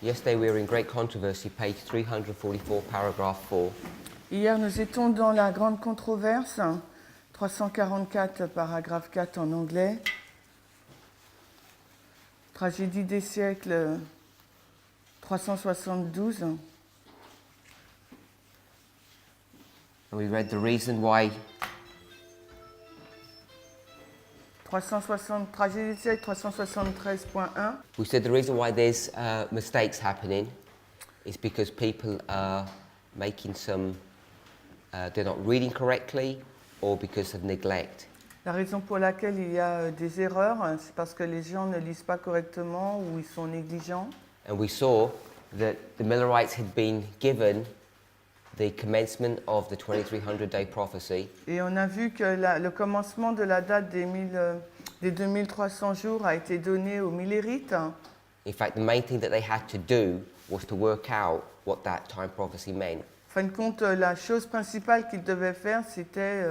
Yesterday we were in Great Controversy, page 344, paragraph 4. Hier, nous étions dans la grande controverse, 344, paragraphe 4 en anglais. Tragédie des siècles, 372. And we read the reason why 360, tragédie des siècles, 373.1. we said the reason why there's mistakes happening is because people are making some, they're not reading correctly or because of neglect. La raison pour laquelle il y a des erreurs, c'est parce que les gens ne lisent pas correctement ou ils sont négligents. And we saw that the Millerites had been given the commencement of the 2300-day prophecy. Et on a vu que le commencement de la date des 2300 jours a été donné aux Millérites. In fact, the main thing that they had to do was to work out what that time prophecy meant. En fin de compte, la chose principale qu'ils devaient faire, c'était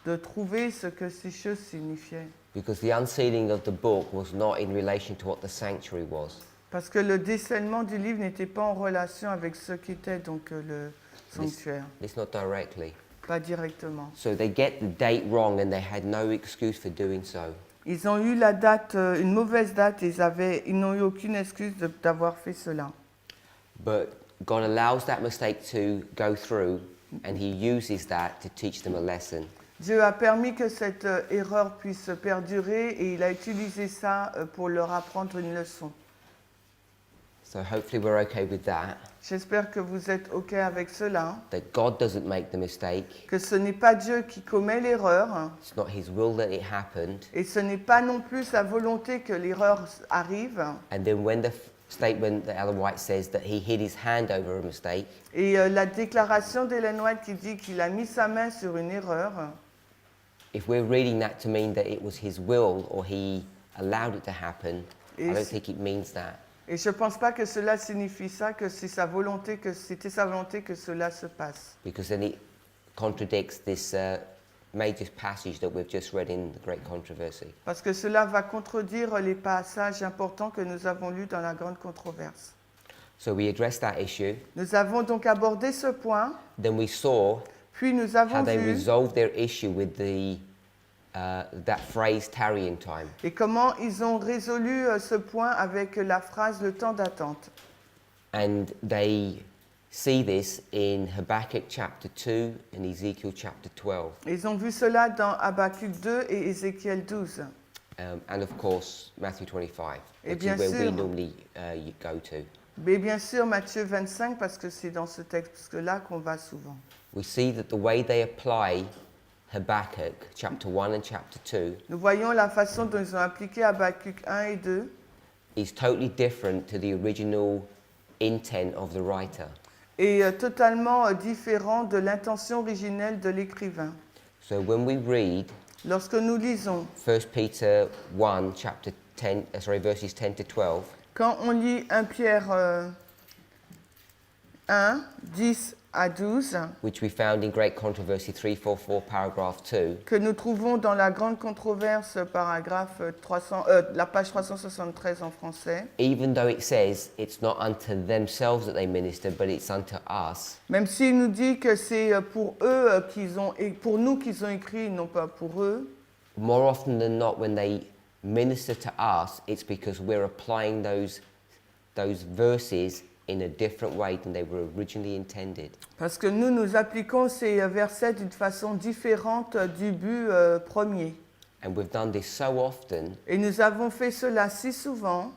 de trouver ce que ces choses signifiaient. Because the unsealing of the book was not in relation to what the sanctuary was. Parce que le décèlement du livre n'était pas en relation avec ce qu'était donc le sanctuaire. It's not directly. Pas directement. So they get the date wrong and they had no excuse for doing so. Ils ont eu la date, une mauvaise date, et ils n'ont eu aucune excuse d'avoir fait cela. But God allows that mistake to go through and he uses that to teach them a lesson. Dieu a permis que cette erreur puisse perdurer et il a utilisé ça pour leur apprendre une leçon. So hopefully we're okay with that. J'espère que vous êtes OK avec cela, That God doesn't make the mistake. que ce n'est pas Dieu qui commet l'erreur It's not his will that it happened. et ce n'est pas non plus sa volonté que l'erreur arrive. And then when the statement that Ellen White says that he hid his hand over a mistake, Et la déclaration d'Ellen White qui dit qu'il a mis sa main sur une erreur, if we're reading that to mean that it was his will or he allowed it to happen, I don't think it means that. et je ne pense pas que cela signifie ça, que c'est sa volonté, que c'était sa volonté que cela se passe. Because then it contradicts this major passage that we've just read in the Great Controversy. Parce que cela va contredire les passages importants que nous avons lus dans la grande controverse. So we addressed that issue. Nous avons donc abordé ce point, Then we saw puis nous how avons they vu resolved their issue with the that phrase tarrying time. et comment ils ont résolu ce point avec la phrase le temps d'attente. And they see this in Habakkuk chapter 2 and Ezekiel chapter 12. Ils ont vu cela dans Habakkuk 2 et Ézéchiel 12. And of course, Matthew 25, Et which bien is where we sûr. normally go to. Mais bien sûr, Matthieu 25, parce que c'est dans ce texte-là qu'on va souvent. We see that the way they apply Habakkuk chapter 1 and chapter 2 Nous voyons la façon dont ils ont appliqué Habakkuk 1 et 2 is totally different to the original intent of the writer. est totalement différent de l'intention originelle de l'écrivain. So when we read Lorsque nous lisons, 1 Peter 1, chapter 10, verses 10 to 12, quand on lit 1 Pierre 1, 10 à 12, which we found in Great Controversy 344, paragraph 2, que nous trouvons dans la grande controverse, paragraphe 300, la page 373 en français, even though it says it's not unto themselves that they minister, but it's unto us, même s'il nous dit que c'est pour eux et pour nous qu'ils ont écrit, non pas pour eux, more often than not, when they minister to us, it's because we're applying those verses in a different way than they were originally intended. parce que nous appliquons ces versets d'une façon différente du but premier. And we've done this so often, Et nous avons fait cela si souvent,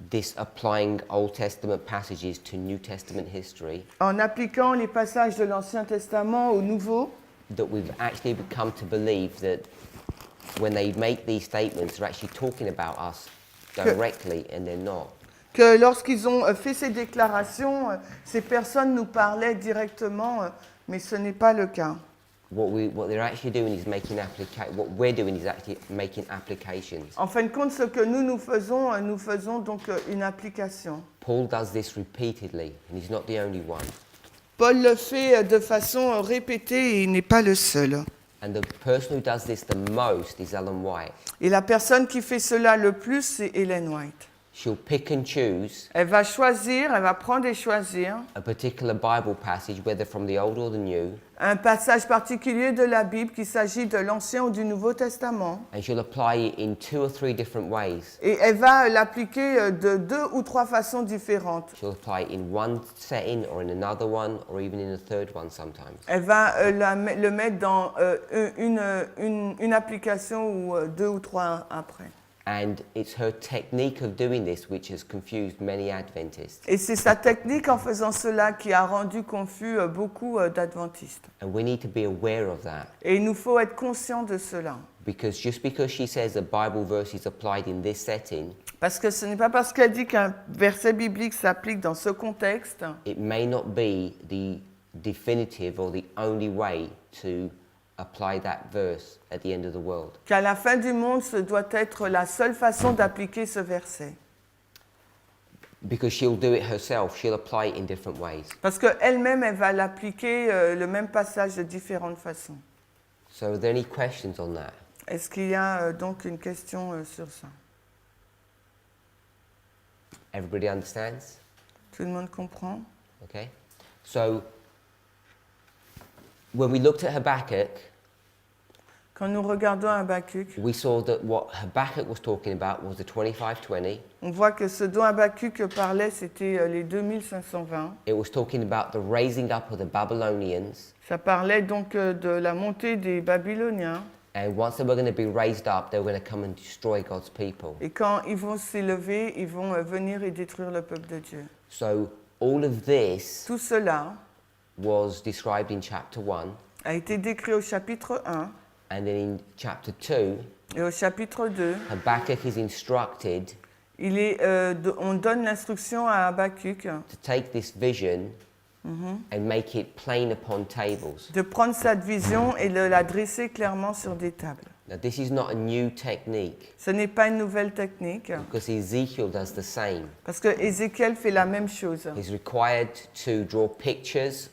this applying Old Testament passages to New Testament history, en appliquant les passages de l'Ancien Testament au Nouveau, that we've actually become to believe that when they make these statements, they're actually talking about us directly, and they're not. que lorsqu'ils ont fait ces déclarations, ces personnes nous parlaient directement, mais ce n'est pas le cas. What they're actually doing is what we're doing is actually making applications. En fin de compte, ce que nous faisons donc une application. Paul does this repeatedly, and he's not the only one. Paul le fait de façon répétée et il n'est pas le seul. And the person who does this the most is Ellen White. Et la personne qui fait cela le plus, c'est Ellen White. she'll pick and choose Elle va choisir, elle va prendre et choisir a particular Bible passage, whether from the Old or the New, un passage particulier de la Bible, qu'il s'agit de l'Ancien ou du Nouveau Testament, and she'll apply it in 2 or 3 different ways. et elle va l'appliquer de 2 ou 3 façons différentes. She'll apply it in one setting or in another one or even in a third one sometimes. Elle va le mettre dans une application ou 2 ou 3 après. And it's her technique of doing this which has confused many Adventists. Et c'est sa technique en faisant cela qui a rendu confus beaucoup d'adventistes. And we need to be aware of that. Et il nous faut être conscients de cela. Because just because she says a Bible verse is applied in this setting, Parce que ce n'est pas parce qu'elle dit qu'un verset biblique s'applique dans ce contexte it may not be the definitive or the only way to apply that verse at the end of the world. qu'à la fin du monde, ce doit être la seule façon d'appliquer ce verset. Because she'll do it herself, she'll apply it in different ways. Parce qu'elle-même, elle va l'appliquer le même passage de différentes façons. So are there any questions on that? Est-ce qu'il y a donc une question sur ça? Everybody understands? Tout le monde comprend? Okay. So when we looked at Habakkuk, Quand nous regardons Habakkuk, we saw that what Habakkuk was talking about was the 25:20. on voit que ce dont Habakkuk parlait, c'était les 2520. It was talking about the raising up of the Babylonians, Ça parlait donc de la montée des Babyloniens. and once they were going to be raised up, they were going to come and destroy God's people. Et quand ils vont s'élever, ils vont venir et détruire le peuple de Dieu. So all of this Tout cela was described in chapter 1, a été décrit au chapitre 1 and then in chapter 2, et au chapitre 2. Habakkuk is instructed On donne l'instruction à Habakkuk to take this vision and make it plain upon tables. de prendre cette vision et de la dresser clairement sur des tables. Now, this is not a new technique, Ce n'est pas une nouvelle technique, because Ezekiel does the same. parce que Ézéchiel fait la même chose. He's required to draw pictures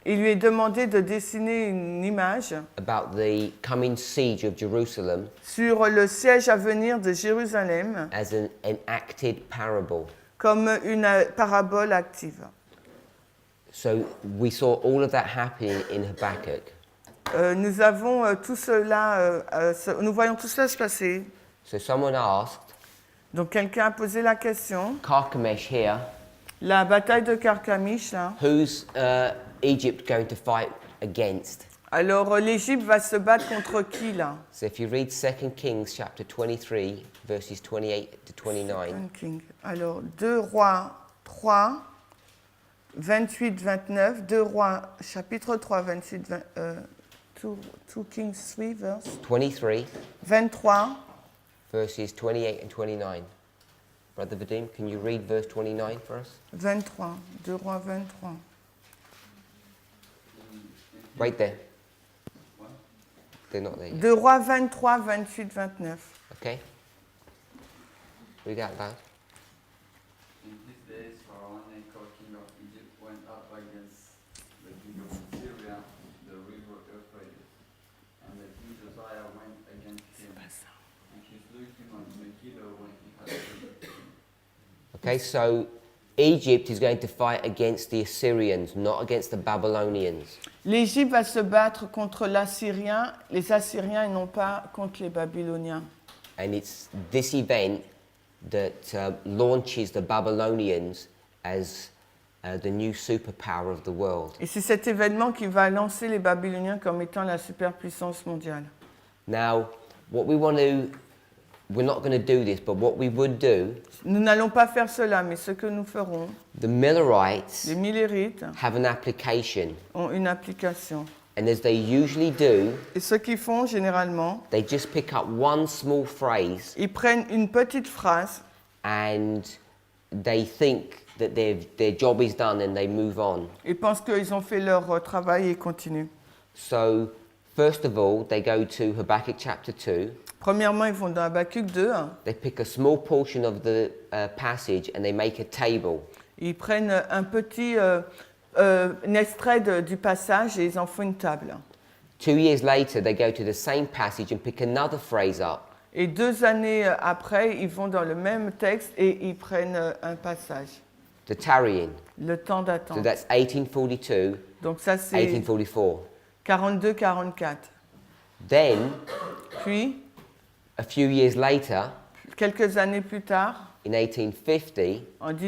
Il lui est demandé de dessiner une image about the coming siege of Jerusalem sur le siège à venir de Jérusalem as an enacted parable. comme une parabole active. So we saw all of that happening in Habakkuk. Nous avons tout cela, nous voyons tout cela se passer. So someone asked, Donc quelqu'un a posé la question, Carchemish here, la bataille de Carchemish, là. who's Egypt going to fight against? Alors l'Égypte va se battre contre qui là? So if you read 2 Kings chapter 23, verses 28 to 29, King. Alors 2 Rois 3, 28-29, 2 Rois chapitre 3, 2 Kings 3, verse 23, 23, verses 28 and 29. Brother Vadim, can you read verse 29 for us? 23, 2 Rois 23. Right there. They're not there yet. 2 Rois 23, 28-29. Okay? Read out loud. In his days, Pharaoh Necho, king of Egypt, went up against the king of Syria, the river Euphrates. And the king Josiah went against him, and he slew him on Megiddo when he had defeated him. Okay, so Egypt is going to fight against the Assyrians, not against the Babylonians. L'Égypte va se battre contre l'Assyrien, les Assyriens et non pas contre les Babyloniens. And it's this event that launches the Babylonians as the new superpower of the world. Et c'est cet événement qui va lancer les Babyloniens comme étant la superpuissance mondiale. Now, what we want to, we're not going to do this, but what we would do, Nous n'allons pas faire cela, mais ce que nous ferons, the Millerites les Millérites have an application. ont une application. And as they usually do, Et ce qu'ils font généralement, they just pick up one small phrase ils prennent une petite phrase and they think that their job is done and they move on. et pensent qu'ils ont fait leur travail et continuent. So, first of all, they go to Habakkuk chapter 2. Premièrement, ils vont dans Habakkuk 2, They pick a small portion of the passage and they make a table. ils prennent un petit un extrait du passage et ils en font une table. 2 years later, they go to the same passage and pick another phrase up Et 2 années après, ils vont dans le même texte et ils prennent un passage. The tarrying. Le temps So d'attente. that's 1842, Donc ça, c'est 1844. 42-44. Then, Puis, a few years later, quelques années plus tard, in 1850, en they're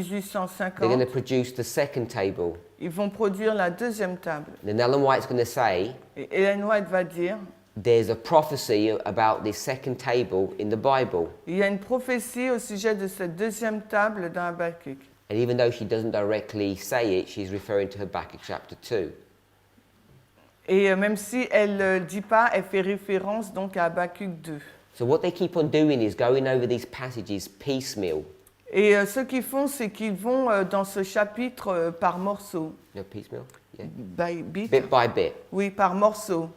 going 1850, to produce the second table. ils vont produire la deuxième table. Then Ellen White's going to say, Et Ellen White va dire, there's a prophecy about this second table in the Bible. il y a une prophétie au sujet de cette deuxième table dans Habakkuk. And even though she doesn't directly say it, she's referring to Habakkuk chapter 2. Et même si elle ne le dit pas, elle fait référence donc à Habakkuk 2. So what they keep on doing is going over these passages piecemeal. Et ce qu'ils font, c'est qu'ils vont dans ce chapitre par morceaux. You know, piecemeal? Yeah. Bit. Bit by bit. Oui, par morceaux.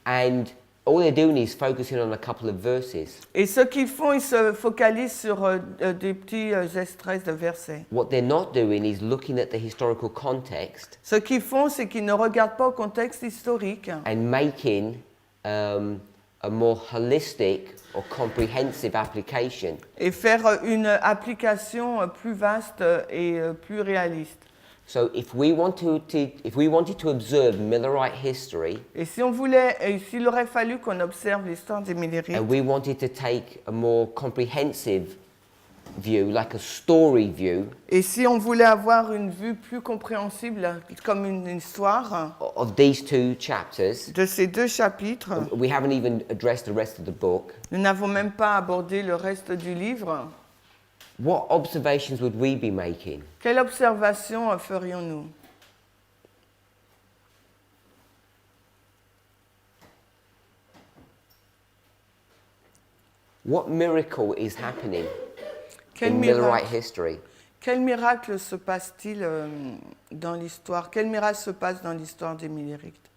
And all they're doing is focusing on a couple of verses. Et ce qu'ils font, ils se focalisent sur des petits extraits de versets. What they're not doing is looking at the historical context Ce qu'ils font, c'est qu'ils ne regardent pas au contexte historique and making a more holistic or comprehensive application. et faire une application plus vaste et plus réaliste. So if we wanted to observe Millerite history Et si on voulait, et s'il aurait fallu qu'on observe l'histoire des Millérites, and we wanted to take a more comprehensive view, like a story view et si on voulait avoir une vue plus compréhensible, comme une histoire of these two chapters, de ces 2 chapitres, we haven't even addressed the rest of the book. nous n'avons même pas abordé le reste du livre. What observations would we be making? Quelle observation ferions-nous? What miracle is happening Quel in Millerite miracle, history? quel miracle se passe-t-il dans l'histoire? Quel miracle se passe dans l'histoire des Millérites?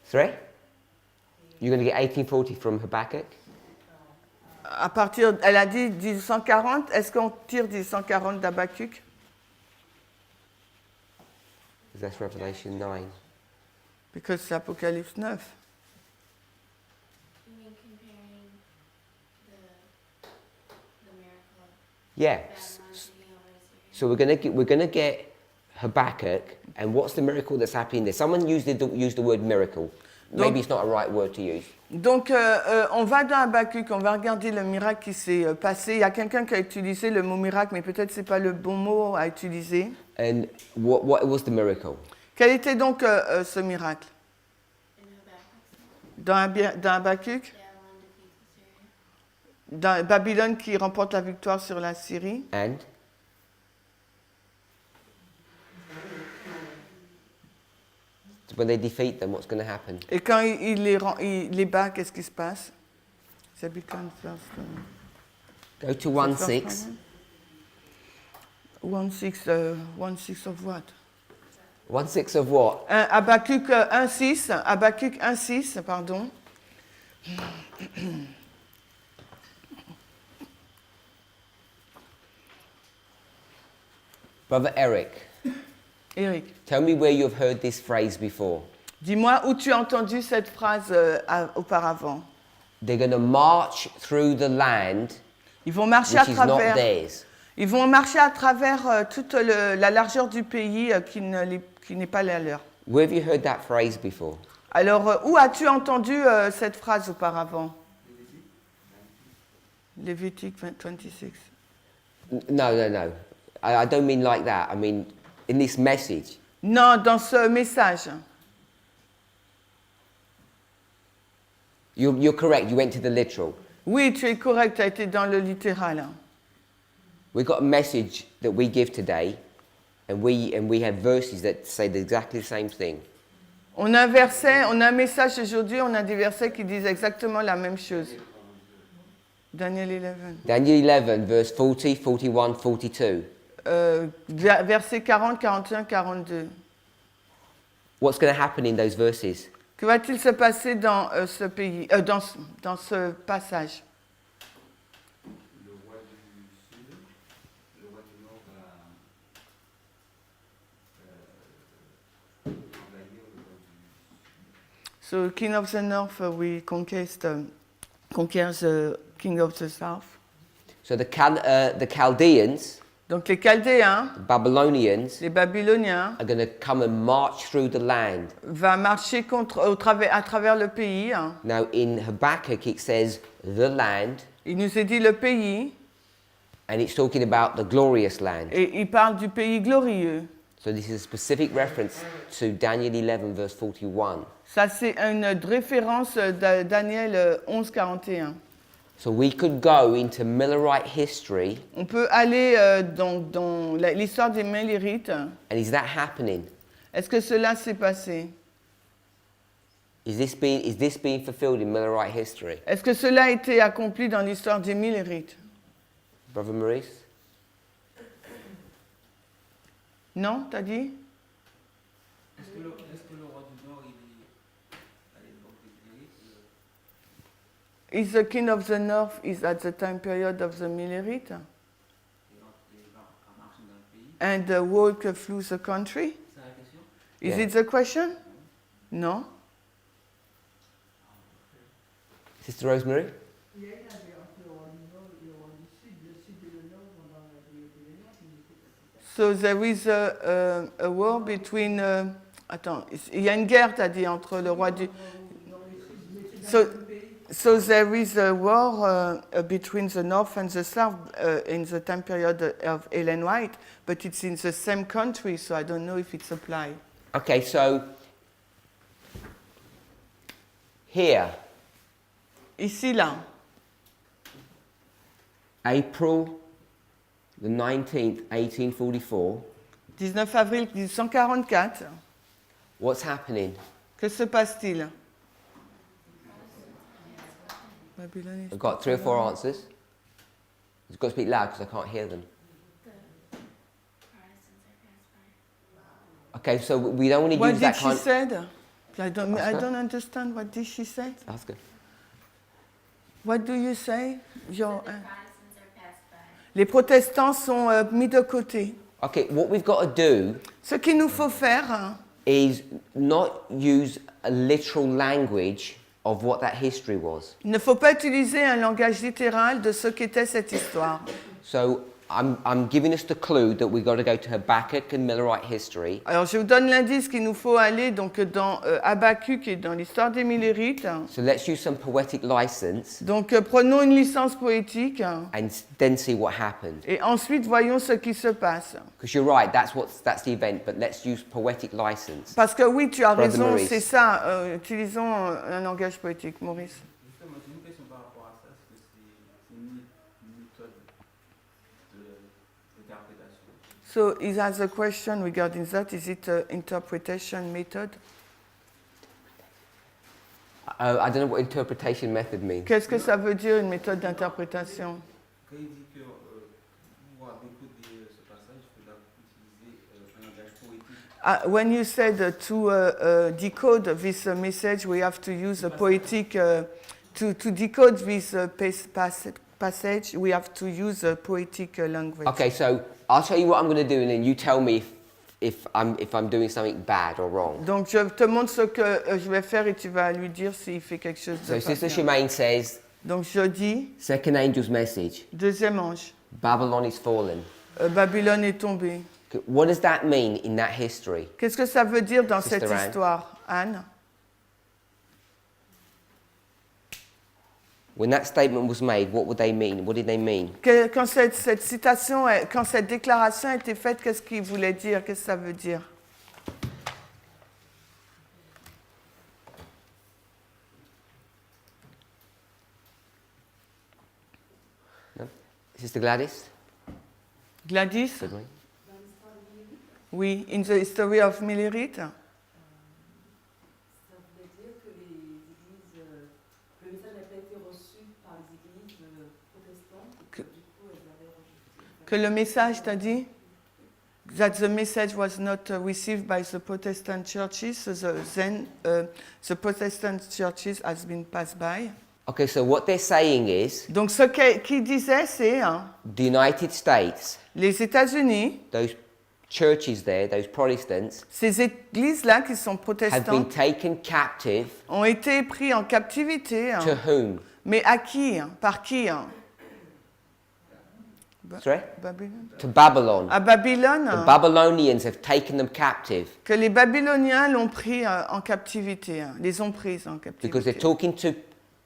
Sorry? You're going to get 1840 from Habakkuk? À partir, elle a dit 1840. Est-ce qu'on tire 1840 d'Habakkuk? That's Revelation 9. Because c'est Apocalypse 9. You mean comparing the miracle of Yeah. Babylon taking over Assyria? So we're going to get Habakkuk, and what's the miracle that's happening there? Someone used the word miracle. Maybe it's not a right word to use. Donc, on va dans Habakkuk, on va regarder le miracle qui s'est passé. Il y a quelqu'un qui a utilisé le mot miracle, mais peut-être ce n'est pas le bon mot à utiliser. And what was the miracle? Quel était donc ce miracle? In Habakkuk? Dans Habakkuk, Babylon defeats Assyria. dans Babylone qui remporte la victoire sur la Syrie. And when they defeat them, what's going to happen? Et quand il les bat, qu'est-ce qui se passe? Ça become first, Go to 1:6. 1-6 of what? 1:6 of what? Habakkuk 1-6, Habakkuk 1-6, pardon. Brother Eric, Eric, tell me where you've heard this phrase before. dis-moi où tu as entendu cette phrase auparavant. They're going to march through the land Ils vont marcher à which is not travers. theirs. Ils vont marcher à travers toute la largeur du pays qui n'est pas la leur. Where have you heard that phrase before? Alors, où as-tu entendu cette phrase auparavant? Lévitique 26. No. I don't mean like that. I mean in this message. Non, dans ce message. You're correct. You went to the literal. Oui, tu es correct, tu as été dans le littéral. We've got a message that we give today, and we have verses that say exactly the same thing. On a un verset, on a un message aujourd'hui, on a des versets qui disent exactement la même chose. Daniel 11. Daniel 11, verse 40, 41, 42. Versets 40, 41, 42. What's going to happen in those verses? Que va-t-il se passer dans ce pays, dans ce passage? Le roi du sud, le roi du nord va envahir le roi du So king of the north will conquer the king of the south. So the Chaldeans, Donc les Chaldéens, the Babylonians, les Babyloniens, are going to come and march through the land. va marcher à travers le pays. Hein. Now in Habakkuk it says the land, Il nous est dit le pays, and it's talking about the glorious land. et il parle du pays glorieux. So this is a specific reference to Daniel 11 verse 41. Ça, c'est une référence de Daniel 11, 41. So we could go into Millerite history, On peut aller dans l'histoire des Mélérites. and is that happening? Est-ce que cela s'est passé? Is this being fulfilled in Millerite history? Est-ce que cela a été accompli dans l'histoire des Mélérites? Brother Maurice? Non, t'as dit? Est-ce que le roi du nord, il est à l'époque des Mérites? Is the king of the north is at the time period of the Mélérites? Il va marcher dans le pays? And walk through the country? C'est la question? Is Yeah. it the question? Non? Sister Rosemary? So there is a war between... attends, il y a une guerre, t'as dit, entre le roi du... So there is a war between the north and the south in the time period of Ellen White, but it's in the same country, so I don't know if it's applied. Okay, so here, Ici, là, April the 19th, 1844, 19 avril 1844, what's happening? que se passe-t-il? Babylone is I've got 3 or 4 answers. You've got to speak loud because I can't hear them. The Protestants are past by. Okay, so we don't want to What use did that she kind. said? I Oscar? don't understand. What did she say? That's good. What do you say? The Your, Protestants are past by. les protestants sont mis de côté. Okay, what we've got to do Ce qu'il nous faut faire, hein, is not use a literal language of what that history was. il ne faut pas utiliser un langage littéral de ce qu'était cette histoire. So I'm giving us the clue that we've got to go to Habakkuk and Millerite history. Alors je vous donne l'indice qu'il nous faut aller donc dans Habakkuk et dans l'histoire des Millérites. So let's use some poetic license Donc prenons une licence poétique and then see what happened. et ensuite voyons ce qui se passe. Because you're right, that's the event, but let's use poetic license. Parce que oui, tu as Brother raison, Maurice. c'est ça. Utilisons un langage poétique, Maurice. Justement, j'ai une question par rapport à ça. Est-ce que c'est une méthode d'interprétation? So he has a question regarding that. Is it an interpretation method? I don't know what interpretation method means. Qu'est-ce que ça veut dire une méthode d'interprétation? Quand il dit que pour décoder ce passage, il faudra utiliser un langage poétique. When you said to decode this message, we have to use a poetic. To decode this passage, we have to use a poetic language. Okay, so I'll tell you what I'm going to do, and then you tell me if I'm doing something bad or wrong. Donc je te montre ce que je vais faire et tu vas lui dire s'il fait quelque chose de So pas Sister bien. Shemaine says, Donc je dis, second angel's message, deuxième ange, Babylon is fallen. Babylone est tombée. Okay, what does that mean in that history? Qu'est-ce que ça veut dire dans Sister cette Anne. histoire, Anne? When that statement was made, what would they mean? What did they mean? Quand cette citation, quand cette déclaration a été faite, qu'est-ce qu'il voulait dire? Qu'est-ce que ça veut dire? No? Sister Gladys? Gladys? Good morning. Oui, in the history of Millerites. Ça voulait dire que les églises, le message n'a pas été reçu par les églises protestantes, et que du coup elles avaient rejeté. Que le message, t'as dit? that the message was not received by the Protestant churches, so the Protestant churches has been passed by. Okay, so what they're saying is Donc ce qu'il disait, c'est the United States, les États-Unis, those churches there, those Protestants, ces églises-là qui sont have been protestantes, taken captive ont été pris en captivité. to whom? Mais à qui? Par qui? Sorry? Babylone. To Babylon. À Babylone, The Babylonians have taken them captive que les Babyloniens l'ont pris en captivité, les ont prises en because they're captivité. talking to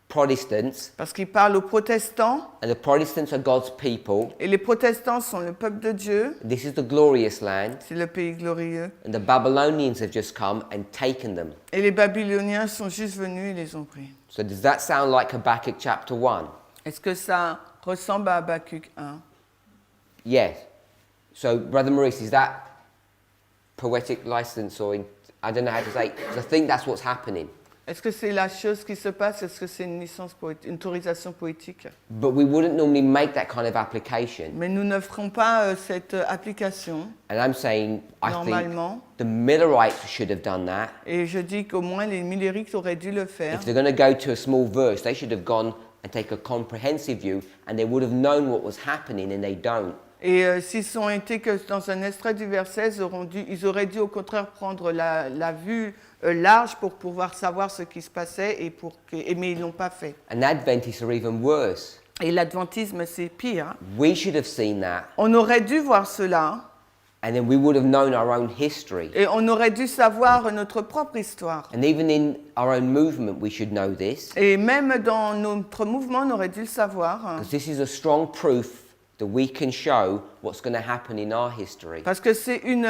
Protestants, Parce qu'ils parlent aux protestants, and the Protestants are God's people. et les protestants sont le peuple de Dieu, This is the glorious land, c'est le pays glorieux. and the Babylonians have just come and taken them. Et les Babyloniens sont juste venus et les ont pris. So does that sound like Habakkuk chapter 1? Est-ce que ça ressemble à Habakkuk 1? Yes. So, Brother Maurice, is that poetic license or I don't know how to say it, 'cause I think that's what's happening. Est-ce que c'est la chose qui se passe? Est-ce que c'est une licence poétique, une autorisation poétique? But we wouldn't normally make that kind of application. Mais nous ne ferons pas cette application And I'm saying, I think normalement. the Millerites should have done that. Et je dis qu'au moins les Millerites auraient dû le faire. If they're going to go to a small verse, they should have gone and take a comprehensive view, and they would have known what was happening, and they don't. Et s'ils ont été que dans un extrait du verset, ils auraient dû au contraire prendre la vue large pour pouvoir savoir ce qui se passait, mais ils ne l'ont pas fait. And Adventists are even worse. Et l'adventisme, c'est pire. We should have seen that, On aurait dû voir cela, and then we would have known our own history. et on aurait dû savoir notre propre histoire. And even in our own movement, we should know this, Et même dans notre mouvement, on aurait dû le savoir. because this is a strong proof that we can show what's going to happen in our history. Parce que c'est une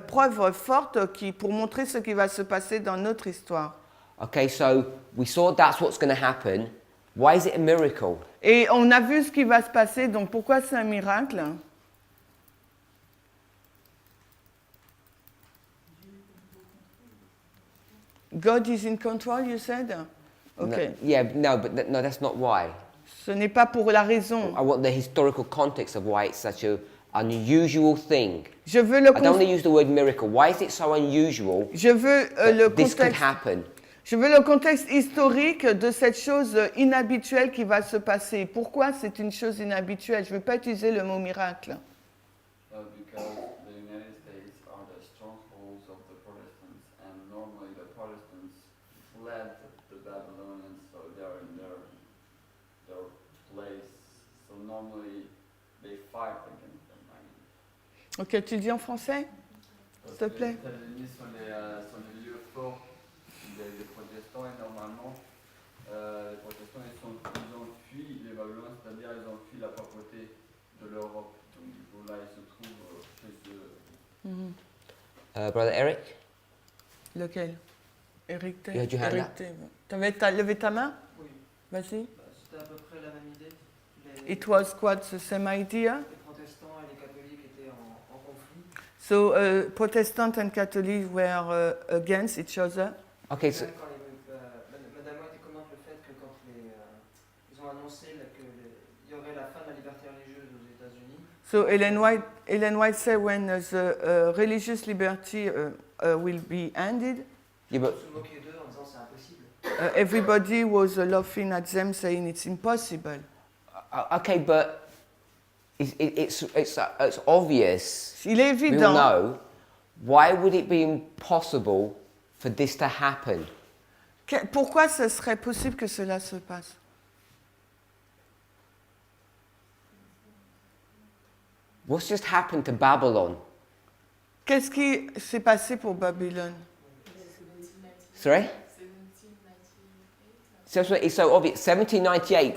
preuve forte pour montrer ce qui va se passer dans notre histoire. Okay, so we saw that's what's going to happen. Why is it a miracle? Et on a vu ce qui va se passer, donc pourquoi c'est un miracle? God is in control, you said? Okay. No, that's not why. Ce n'est pas pour la raison. I want the historical context of why it's such an unusual thing. Je veux le, I don't want to use the word miracle. Why is it so unusual je veux, le that this could contexte. happen? Je veux le contexte historique de cette chose inhabituelle qui va se passer. Pourquoi c'est une chose inhabituelle? Je ne veux pas utiliser le mot miracle. Because the United States are the strongholds of the Protestants, and normally the Protestants fled the Babylonians, so they're in their place. So normally they fight against them. I mean. Ok, tu le dis en français? S'il te plaît. Les États-Unis sont les lieux forts des protestants, et normalement les protestants ils ont fui les Babyloniens, c'est-à-dire ils ont fui la papauté de l'Europe. Donc du coup là ils se trouvent chez eux. Brother Eric? Lequel? Eric, You had your hand up. Tu avais levé ta main? Oui, Vas-y. c'était à peu près la même idée. It was quite the same idea. Les protestants et les catholiques étaient en conflit. So Protestant and Catholic were against each other. Okay, so Même quand Madame White commente le fait que quand ils ont annoncé qu'il y aurait la fin de la liberté religieuse aux États-Unis, So Ellen White said when the religious liberty will be ended, yeah, on but se moquait d'eux en disant c'est impossible. everybody was laughing at them, saying it's impossible. okay, but it's obvious. Il est We all évident. know. Why would it be impossible for this to happen? Pourquoi ce serait possible que cela se passe? What's just happened to Babylon? Qu'est-ce qui s'est passé pour Babylone? Sorry? So it's so obvious. 1798,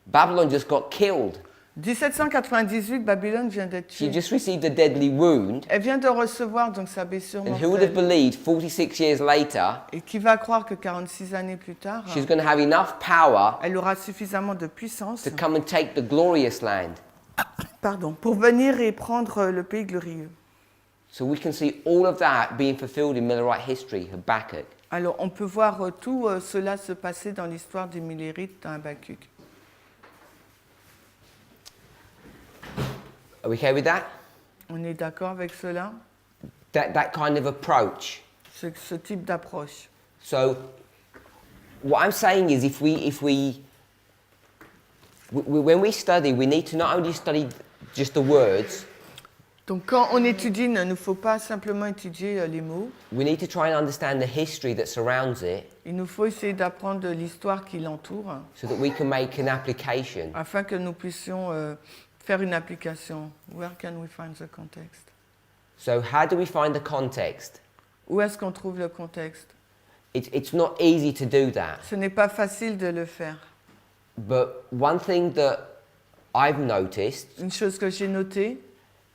Babylon just got killed. 1798, Babylone vient d'être She tuée. just received a deadly wound. Elle vient de recevoir donc sa blessure And who would have mortelle. believed 46 years later, Et qui va croire que 46 années plus tard, she's going to have enough power elle aura suffisamment de puissance to come and take the glorious land? pour venir et prendre le pays glorieux. So we can see all of that being fulfilled in Millerite history, Habakkuk. Alors on peut voir tout cela se passer dans l'histoire des Millerites dans Habakkuk. Are we okay with that? On est d'accord avec cela? that kind of approach. ce type d'approche. So, what I'm saying is, when we study, we need to not only study just the words. Donc quand on étudie, il ne nous faut pas simplement étudier les mots. We need to try and understand the history that surrounds it, Il nous faut essayer d'apprendre l'histoire qui l'entoure, so that we can make an application. afin que nous puissions faire une application. Where can we find the context? So, how do we find the context? Où est-ce qu'on trouve le contexte? It's not easy to do that. Ce n'est pas facile de le faire. But one thing that I've noticed Une chose que j'ai notée,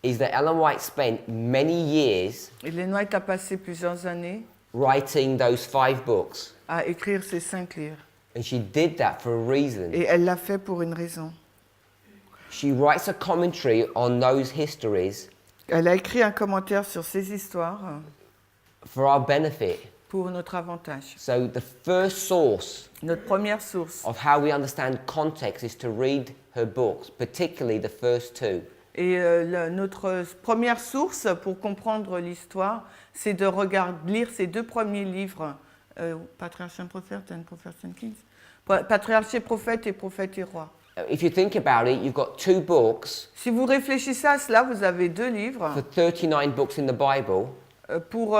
is that Ellen White spent many years Ellen White a passé plusieurs années writing those 5 books. à écrire ces 5 livres. And she did that for a reason. Et elle l'a fait pour une raison. She writes a commentary on those histories Elle a écrit un commentaire sur ces histoires for our benefit. pour notre avantage. So the first source Notre première source. of how we understand context is to read her books, particularly the first 2. Et notre première source pour comprendre l'histoire, c'est de lire ces 2 premiers livres, Patriarche et Prophète and Prophets and Kings. Patriarche et Prophète et Prophète et Roi. If you think about it, you've got 2 books Si vous réfléchissez à cela, vous avez 2 livres for 39 books in the Bible, pour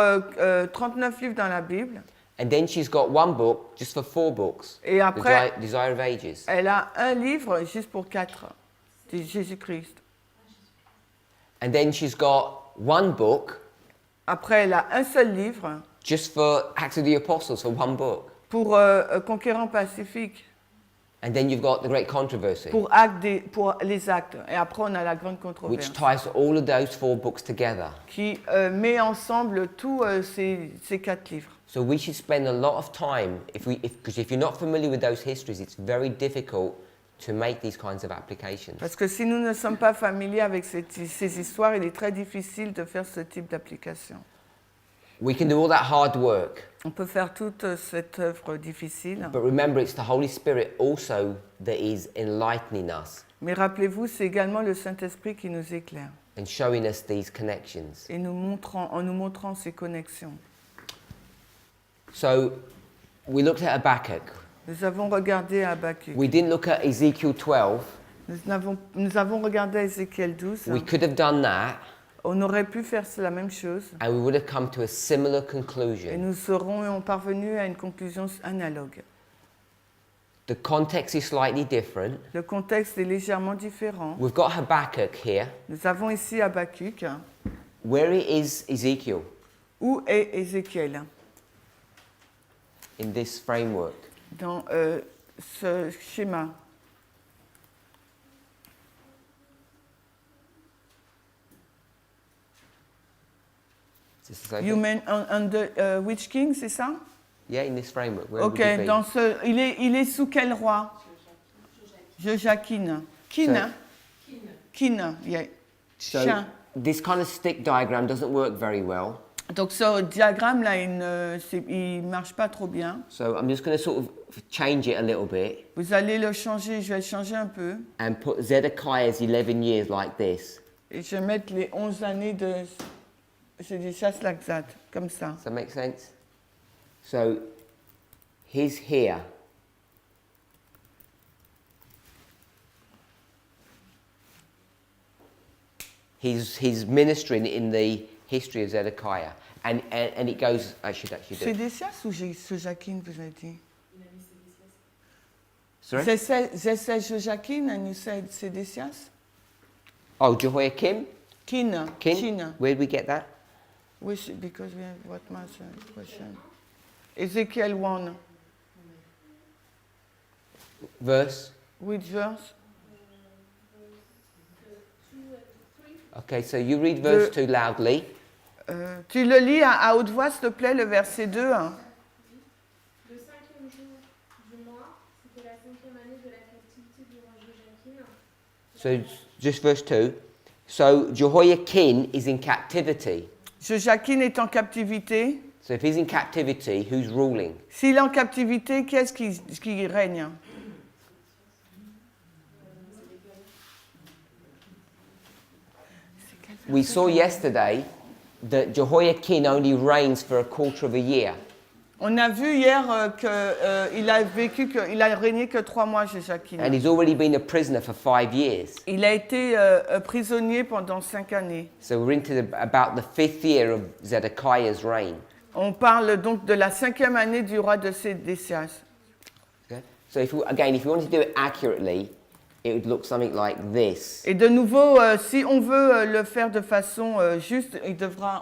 39 livres dans la Bible. and then she's got 1 book just for 4 books, Et après, Desire of Ages. elle a un livre juste pour 4, de Jésus-Christ. And then she's got 1 book Après, elle a un seul livre just for Acts of the Apostles, for 1 book. pour Conquérant Pacifique, And then you've got the Great Controversy, pour les actes. Et après, on a la grande controverse which ties all of those 4 books together. qui met ensemble tous ces 4 livres. So we should spend a lot of time, because if you're not familiar with those histories, it's very difficult to make these kinds of applications. Parce que si nous ne sommes pas familiers avec ces histoires, il est très difficile de faire ce type d'application. We can do all that hard work, On peut faire toute cette œuvre difficile, but remember it's the Holy Spirit also that is enlightening us mais rappelez-vous, c'est également le Saint-Esprit qui nous éclaire and showing us these connections. et en nous montrant ces connexions. So we looked at Habakkuk. Nous avons regardé Habakkuk. We didn't look at Ezekiel 12. Nous avons regardé Ézéchiel 12. We could have done that, On aurait pu faire la même chose and we would have come to a similar et conclusion. nous serions parvenus à une conclusion analogue. The context is slightly different. Le contexte est légèrement différent. We've got Habakkuk here. Nous avons ici Habakkuk. Where is Ezekiel Où est Ézéchiel in this framework? dans ce schéma? Is this okay? You mean under which king, c'est ça? Yeah, in this framework. Where would Ok, he be? il est sous quel roi? Joachim. Kin. Kin, yeah. So Chien. this kind of stick diagram doesn't work very well. Donc ce diagramme-là, il ne marche pas trop bien. So I'm just going to sort of change it a little bit Vous allez le changer, je vais le changer un peu. and put Zedekiah's 11 years like this. Et je vais mettre les 11 années de Sédécias Laxat, comme ça. Does that make sense? So he's here. He's ministering in the history of Zedekiah. And it goes, I should actually do it. Sédécias ou Joachim, vous avez dit? Sorry? They said Joachim and you said Sédécias? Oh, Jehoiakim? Kin. Kin? Where did we get that? Which, because we have what much question? Ezekiel 1. Verse? Which verse? Okay, so you read verse 2 loudly. Tu le lis à haute voix, s'il te plaît, le verset 2. Hein. Le 5e jour du mois, c'était la 5e année de la captivité du roi Joachim. So just verse 2. So Jehoiakim is in captivity. Joachim est en captivité. So if he's in captivity, who's ruling? S'il est en captivité, qui est-ce qui règne? We saw yesterday that Jehoiakim only reigns for a quarter of a year. On a vu hier qu'il a régné que 3 mois, Jéhoiakim. And he's already been a prisoner for 5 years. Il a été prisonnier pendant 5 années. So we're into about the 5th year of Zedekiah's reign. On parle donc de la 5e année du roi de Sédécias. Okay? So if you want to do it accurately, it would look something like this. Et de nouveau, si on veut le faire de façon juste,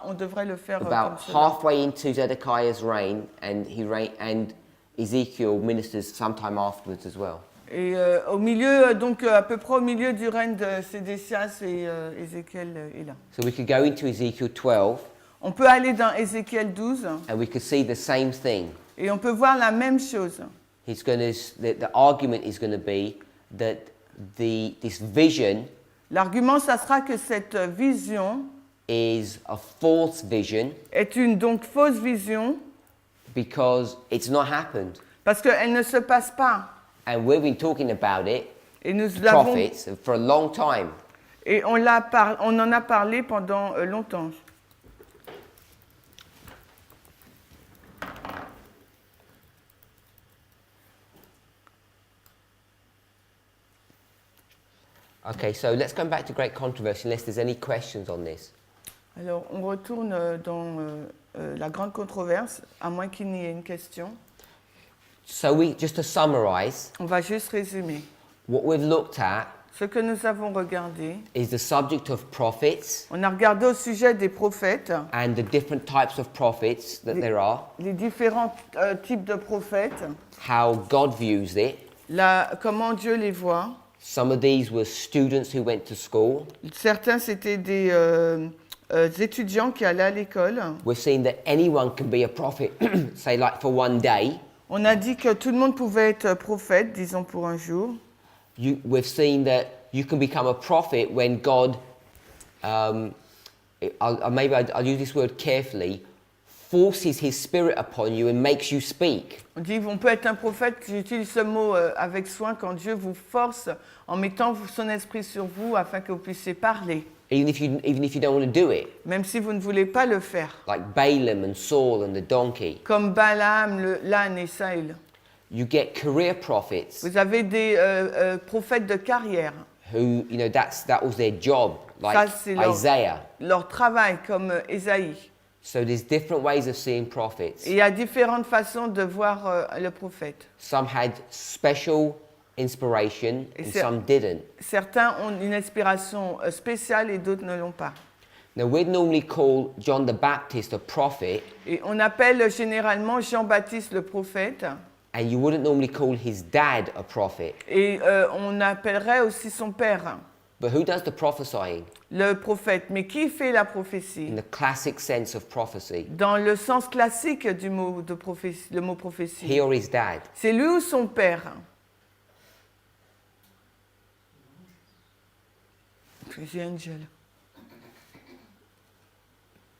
on devrait le faire comme About cela. halfway into Zedekiah's reign, and Ezekiel ministers sometime afterwards as well. Et au milieu, donc à peu près au milieu du règne de Sédécias et Ézéchiel est là. So we could go into Ezekiel 12, On peut aller dans Ézéchiel 12 and we could see the same thing. et on peut voir la même chose. The argument is going to be that this vision L'argument, ça sera que cette vision is a false vision est une donc fausse vision because it's not happened. parce qu'elle ne se passe pas. And we've been talking about it, Et nous l'avons, prophets, for a long time. et on en a parlé pendant longtemps. Okay, so let's go back to great controversy unless there's any questions on this. Alors, on retourne dans la grande controverse, à moins qu'il n'y ait une question. So just to summarize, On va juste résumer. what we've looked at Ce que nous avons regardé, is the subject of prophets on a regardé au sujet des prophètes, and the different types of prophets that there are, les différents types de prophètes, how God views it. comment Dieu les voit. Some of these were students who went to school. Certains, c'était des étudiants qui allaient à l'école. We've seen that anyone can be a prophet, say like for one day. On a dit que tout le monde pouvait être prophète, disons pour un jour. We've seen that you can become a prophet when God, I'll use this word carefully, forces his spirit upon you and makes you speak. On dit on peut être un prophète, j'utilise ce mot avec soin, quand Dieu vous force en mettant son esprit sur vous afin que vous puissiez parler. Even if you don't want to do it. Même si vous ne voulez pas le faire. Like Balaam and Saul and the donkey. Comme Balaam, l'âne et Saül. You get career prophets. Vous avez des prophètes de carrière. Who, that was their job, like Ça, c'est Isaiah. leur travail, comme Ésaïe. So there's different ways of seeing prophets. Et il y a différentes façons de voir le prophète. Some had special inspiration and some didn't. Certains ont une inspiration spéciale et d'autres ne l'ont pas. Now we'd normally call John the Baptist a prophet. Et on appelle généralement Jean-Baptiste le prophète. And you wouldn't normally call his dad a prophet. Et on appellerait aussi son père. But who does the prophesying? Le prophète. Mais qui fait la prophétie? In the classic sense of prophecy. Dans le sens classique du mot de prophétie, le mot prophétie. He or his dad? C'est lui ou son père? The angel.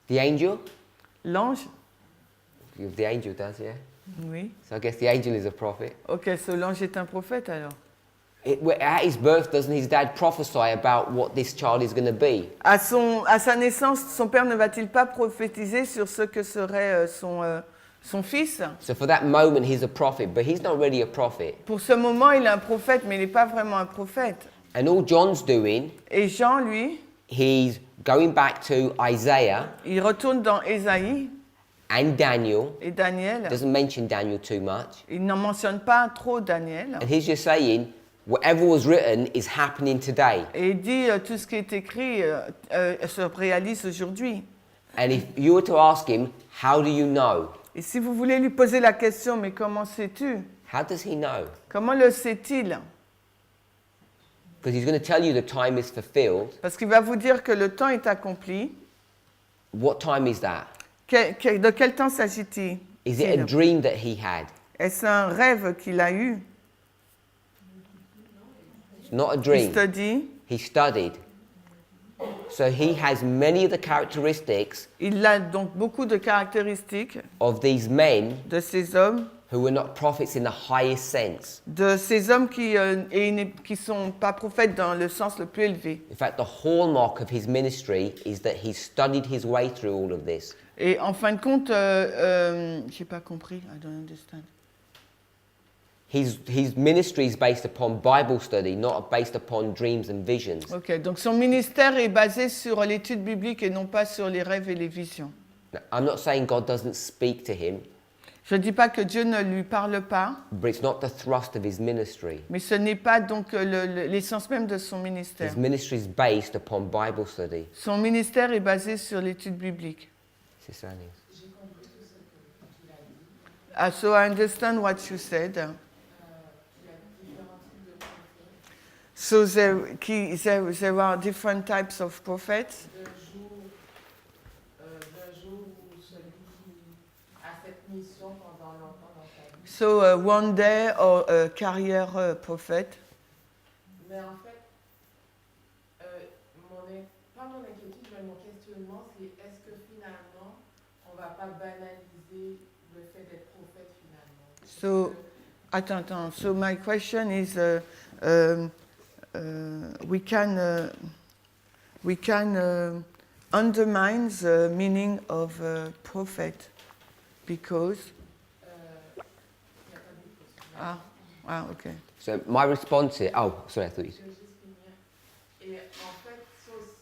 The angel? L'ange? The angel does, yeah. Oui. So I guess the angel is a prophet. Ok, l'ange est un prophète alors. At his birth, doesn't his dad prophesy about what this child is going to be? À sa naissance, son père ne va-t-il pas prophétiser sur ce que serait son fils? So for that moment, he's a prophet, but he's not really a prophet. Pour ce moment, il est un prophète, mais il n'est pas vraiment un prophète. And all John's doing, Et Jean, lui, he's going back to Isaiah il retourne dans Ésaïe and Daniel. et Daniel. Doesn't mention Daniel too much. Il n'en mentionne pas trop Daniel. And he's just saying, whatever was written is happening today. Et il dit tout ce qui est écrit se réalise aujourd'hui. And if you were to ask him, how do you know? Et si vous voulez lui poser la question, mais comment sais-tu? How does he know? Comment le sait-il? Because he's going to tell you the time is fulfilled. Parce qu'il va vous dire que le temps est accompli. What time is that? De quel temps s'agit-il? Is it a dream that he had? Est-ce un rêve qu'il a eu? It's not a Il dream. study. He studied. So he has many of the characteristics Il a donc beaucoup de caractéristiques of these men de ces hommes who were not prophets in the highest sense. de ces hommes qui sont pas prophètes dans le sens le plus élevé. In fact, the hallmark of his ministry is that he studied his way through all of this. Et en fin de compte, j'ai pas compris. I don't understand. His ministry is based upon Bible study, not based upon dreams and visions. Ok, donc son ministère est basé sur l'étude biblique et non pas sur les rêves et les visions. Now, I'm not saying God doesn't speak to him, Je ne dis pas que Dieu ne lui parle pas, but it's not the thrust of his ministry. mais ce n'est pas donc l'essence même de son His ministère. ministry is based upon Bible study. Son ministère est basé sur l'étude biblique. Sister Annie. J'ai compris tout ce que tu as dit. So I understand what you said. Il y a différents types de prophètes. So there are different types of prophets. D'un jour où celui qui a cette mission pendant longtemps dans sa vie. So one day or a career prophet. Mais en fait, pas mon inquiétude, mais mon questionnement, c'est est-ce que finalement, on ne va pas banaliser le fait d'être prophète finalement? So, attends. So my question is, we can undermine the meaning of prophet because. Il n'y a pas de possibilité. Okay. So my response is, oh, sorry, I thought you. Je vais juste finir. Et en fait,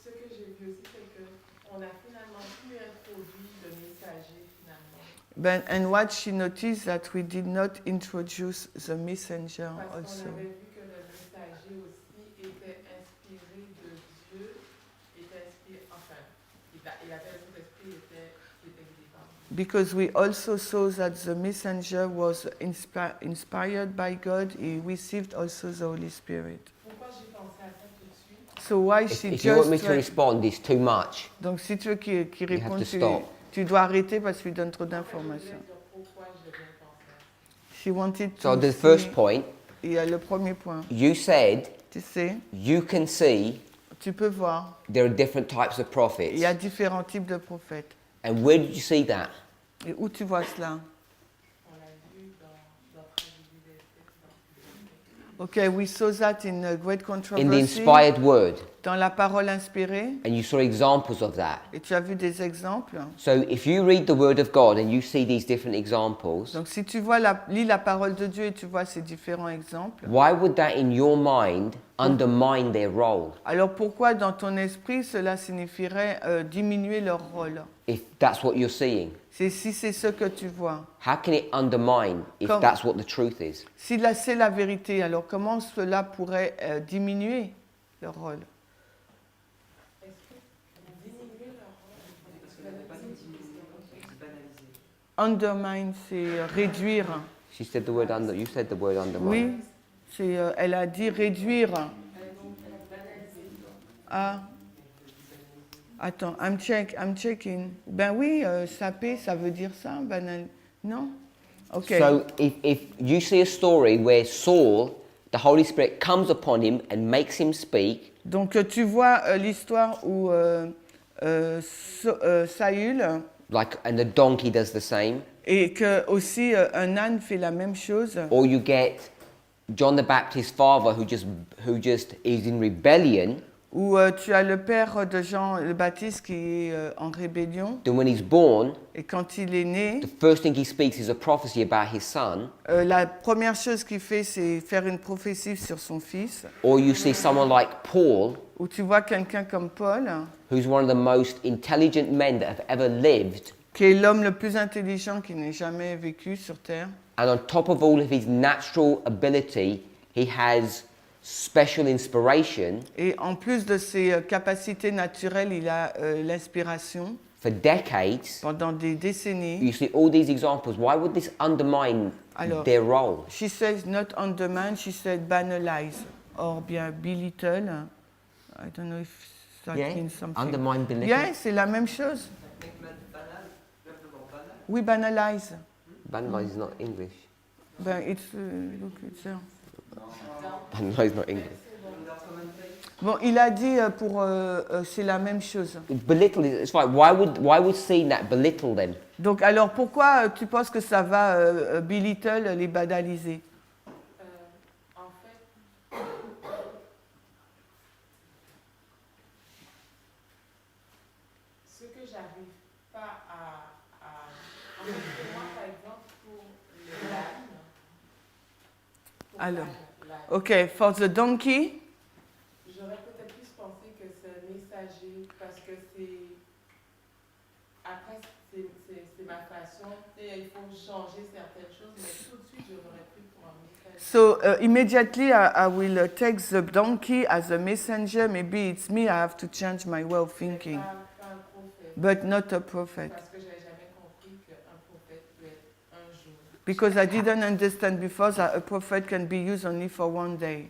ce que j'ai vu aussi, c'est qu'on a finalement pu introduire le messager finalement. And what she noticed that we did not introduce the messenger Parce also. qu'on avait vu que le messager aussi était inspiré de Dieu, il avait un esprit, était guidé par Dieu. Because we also saw that the messenger was inspired by God, he received also the Holy Spirit. Pourquoi j'ai pensé à ça tout de suite? So why If, she if you want me just... to respond, it's too much. Donc si tu veux qu'il You have réponde, to stop. tu dois arrêter parce qu'il donne trop Je voulais d'informations. dire pourquoi j'ai bien pensé à ça. She wanted So to the see- first point, Il y a le premier point. you said Tu sais, you can see tu peux voir, there are different types of prophets. il y a différents types de prophètes. And where did you see that? Et où tu vois cela? On l'a vu dans Prédivision, dans Okay, we saw that in a great In the controversy, inspired word. dans la parole inspirée, And you saw examples of that. et tu as vu des exemples. So if you read the word of God and you see these different examples, Donc si tu lis la parole de Dieu et tu vois ces différents exemples, why would that in your mind undermine their role alors pourquoi dans ton esprit cela signifierait diminuer leur rôle? if that's what you're seeing? Si c'est ce que tu vois. How can it undermine if Comme- that's what the truth is? Si là c'est la vérité, alors comment cela pourrait diminuer leur rôle? Est-ce que diminuer leur rôle? Parce que la banaliser. Undermine, c'est réduire. She said the word under. You said the word undermine. Oui, elle a dit réduire. Ah, attends, I'm checking. Ben oui, saper, ça veut dire ça, banal. Non? Ok. So if you see a story where Saul, the Holy Spirit comes upon him and makes him speak, Donc tu vois l'histoire où Saül like, and the donkey does the same, et que aussi un âne fait la même chose. or you get John the Baptist's father who just is in rebellion, Où tu as le père de Jean le Baptiste qui est en rébellion. then when he's born, Et quand il est né, the first thing he speaks is a prophecy about his son, la première chose qu'il fait, c'est faire une prophétie sur son fils. or you see someone like Paul, Où tu vois quelqu'un comme Paul, who's one of the most intelligent men that have ever lived, qui est l'homme le plus intelligent qui n'ait jamais vécu sur Terre. and on top of all of his natural ability, he has special inspiration. Et en plus de ses capacités naturelles, il a l'inspiration. For decades, Pendant des décennies. you see all these examples. Why would this undermine Alors, their role? She says not undermine, she said banalize. Or bien belittle. I don't know if that Yeah, means something. undermine, belittle. Yeah, c'est la même chose. Banal, simplement banal. We banalize. Banalize is not English. Ben, it's, look, it's there. Banalize is not English. Bon, il a dit c'est la même chose. Belittle is it's fine. Why would seeing that belittle them? Donc, alors pourquoi tu penses que ça va belittle, les banaliser? En fait, ce que j'arrive pas en fait, pour moi, par exemple, pour l'âne, Alors, l'âne, ok, for the donkey, j'aurais peut-être plus pensé que c'est un messager parce que après, c'est ma façon, il faut changer certaines choses, mais tout de suite, j'aurais pris pour un messager. so immediately I will take the donkey as a messenger. Maybe it's me, I have to change my way of thinking. Pas un prophète, But not a prophet. parce que j'avais jamais compris qu'un prophète peut être un jour. Because I didn't understand before that a prophet can be used only for one day.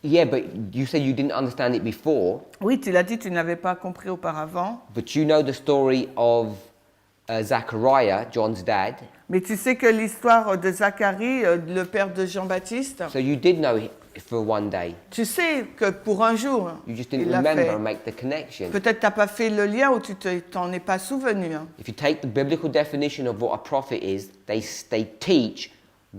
Yeah, but you said you didn't understand it before, Oui, tu l'as dit, tu n'avais pas compris auparavant. but you know the story of Zachariah, John's dad. Mais tu sais que l'histoire de Zacharie, le père de Jean-Baptiste, So you did know it for one day. tu sais que pour un jour, You just il didn't l'a remember fait. and make the connection. Peut-être tu n'as pas fait le lien ou tu t'en es pas souvenu. Hein. If you take the biblical definition of what a prophet is, they teach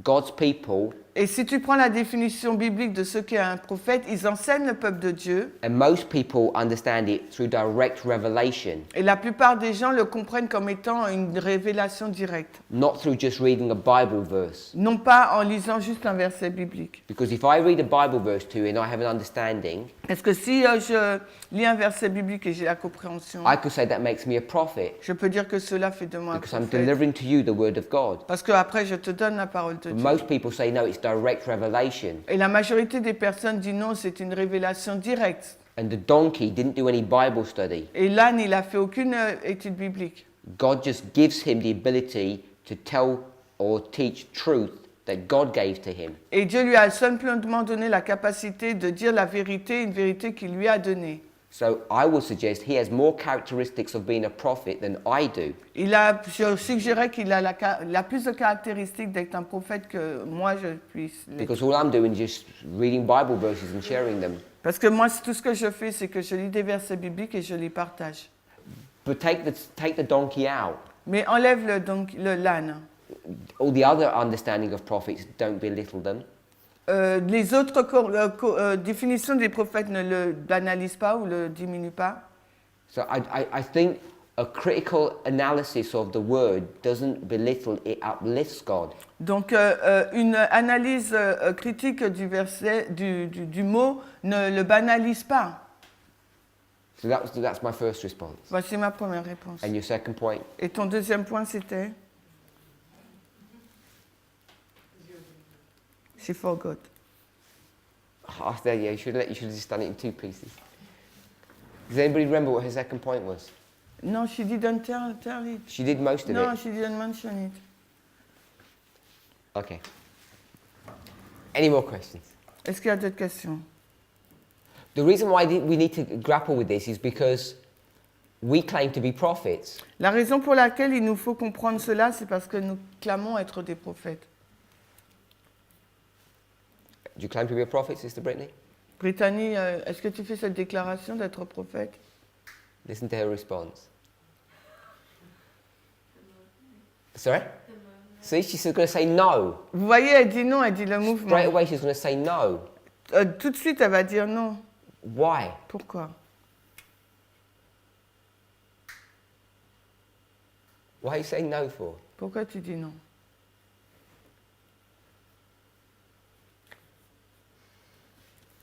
God's people, Et si tu prends la définition biblique de ce qu'est un prophète, ils enseignent le peuple de Dieu. and most people understand it through direct revelation, Et la plupart des gens le comprennent comme étant une révélation directe. not through just reading a Bible verse. Non pas en lisant juste un verset biblique. Because if I read a Bible verse to you and I have an understanding, Parce que si je lis un verset biblique et j'ai la compréhension, I could say that makes me a prophet je peux dire que cela fait de moi un because I'm prophète. delivering to you the word of God. Parce qu'après, je te donne la parole de But Dieu. most people say no, it's direct revelation. Et la majorité des personnes disent non, c'est une révélation directe. And the donkey didn't do any Bible study. Et l'âne, il n'a fait aucune étude biblique. God just gives him the ability to tell or teach truth that God gave to him. Et Dieu lui a simplement donné la capacité de dire la vérité, une vérité qu'il lui a donnée. So I would suggest he has more characteristics of being a prophet than I do. Je suggérais qu'il a la plus de caractéristiques d'être un prophète que moi je puisse l'être. Because all I'm doing is just reading Bible verses and sharing them. Parce que moi, tout ce que je fais, c'est que je lis des versets bibliques et je les partage. But take the donkey out. Mais enlève l'âne. All the other understanding of prophets don't belittle them. Les autres définitions des prophètes ne le banalisent pas ou le diminuent pas. So I think a critical analysis of the word doesn't belittle, it uplifts God. Donc, une analyse critique du verset, du mot, ne le banalise pas. So that's my first response. Voici ma première réponse. And your second point? Et ton deuxième point, c'était? She forgot. Oh, there, yeah, you should have just done it in two pieces. Does anybody remember what her second point was? No, she didn't tell it. She did most of No, it. she didn't mention it. Okay. Any more questions? Est-ce qu'il y a d'autres questions? The reason why we need to grapple with this is because we claim to be prophets. La raison pour laquelle il nous faut comprendre cela, c'est parce que nous clamons être des prophètes. Do you claim to be a prophet, Sister Brittany? Brittany, est-ce que tu fais cette déclaration d'être prophète? Listen to her response. Sorry? See, she's going to say no. Vous voyez, elle dit non, elle dit le mouvement. Straight away, she's going to say no. Tout de suite, elle va dire non. Why? Pourquoi? Why are you saying no for? Pourquoi tu dis non?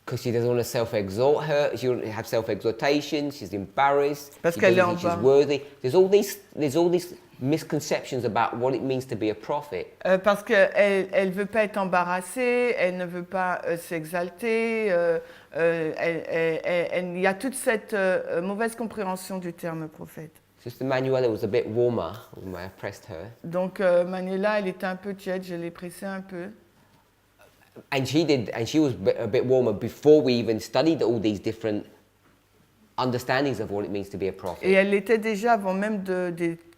Because she doesn't want to self-exalt her. She doesn't have self-exaltation. She's embarrassed. Parce She qu'elle doesn't est think she's embarrassée. worthy. There's all these misconceptions about what it means to be a prophet. Parce qu'elle ne veut pas être embarrassée, elle ne veut pas s'exalter. Il y a toute cette mauvaise compréhension du terme prophète. Sister Manuela was a bit warmer when I pressed her. Donc Manuela, elle était un peu tiède, je l'ai pressée un peu. And she was a bit warmer before we even studied all these different understandings of what it means to be a Et prophet. elle l'était déjà avant même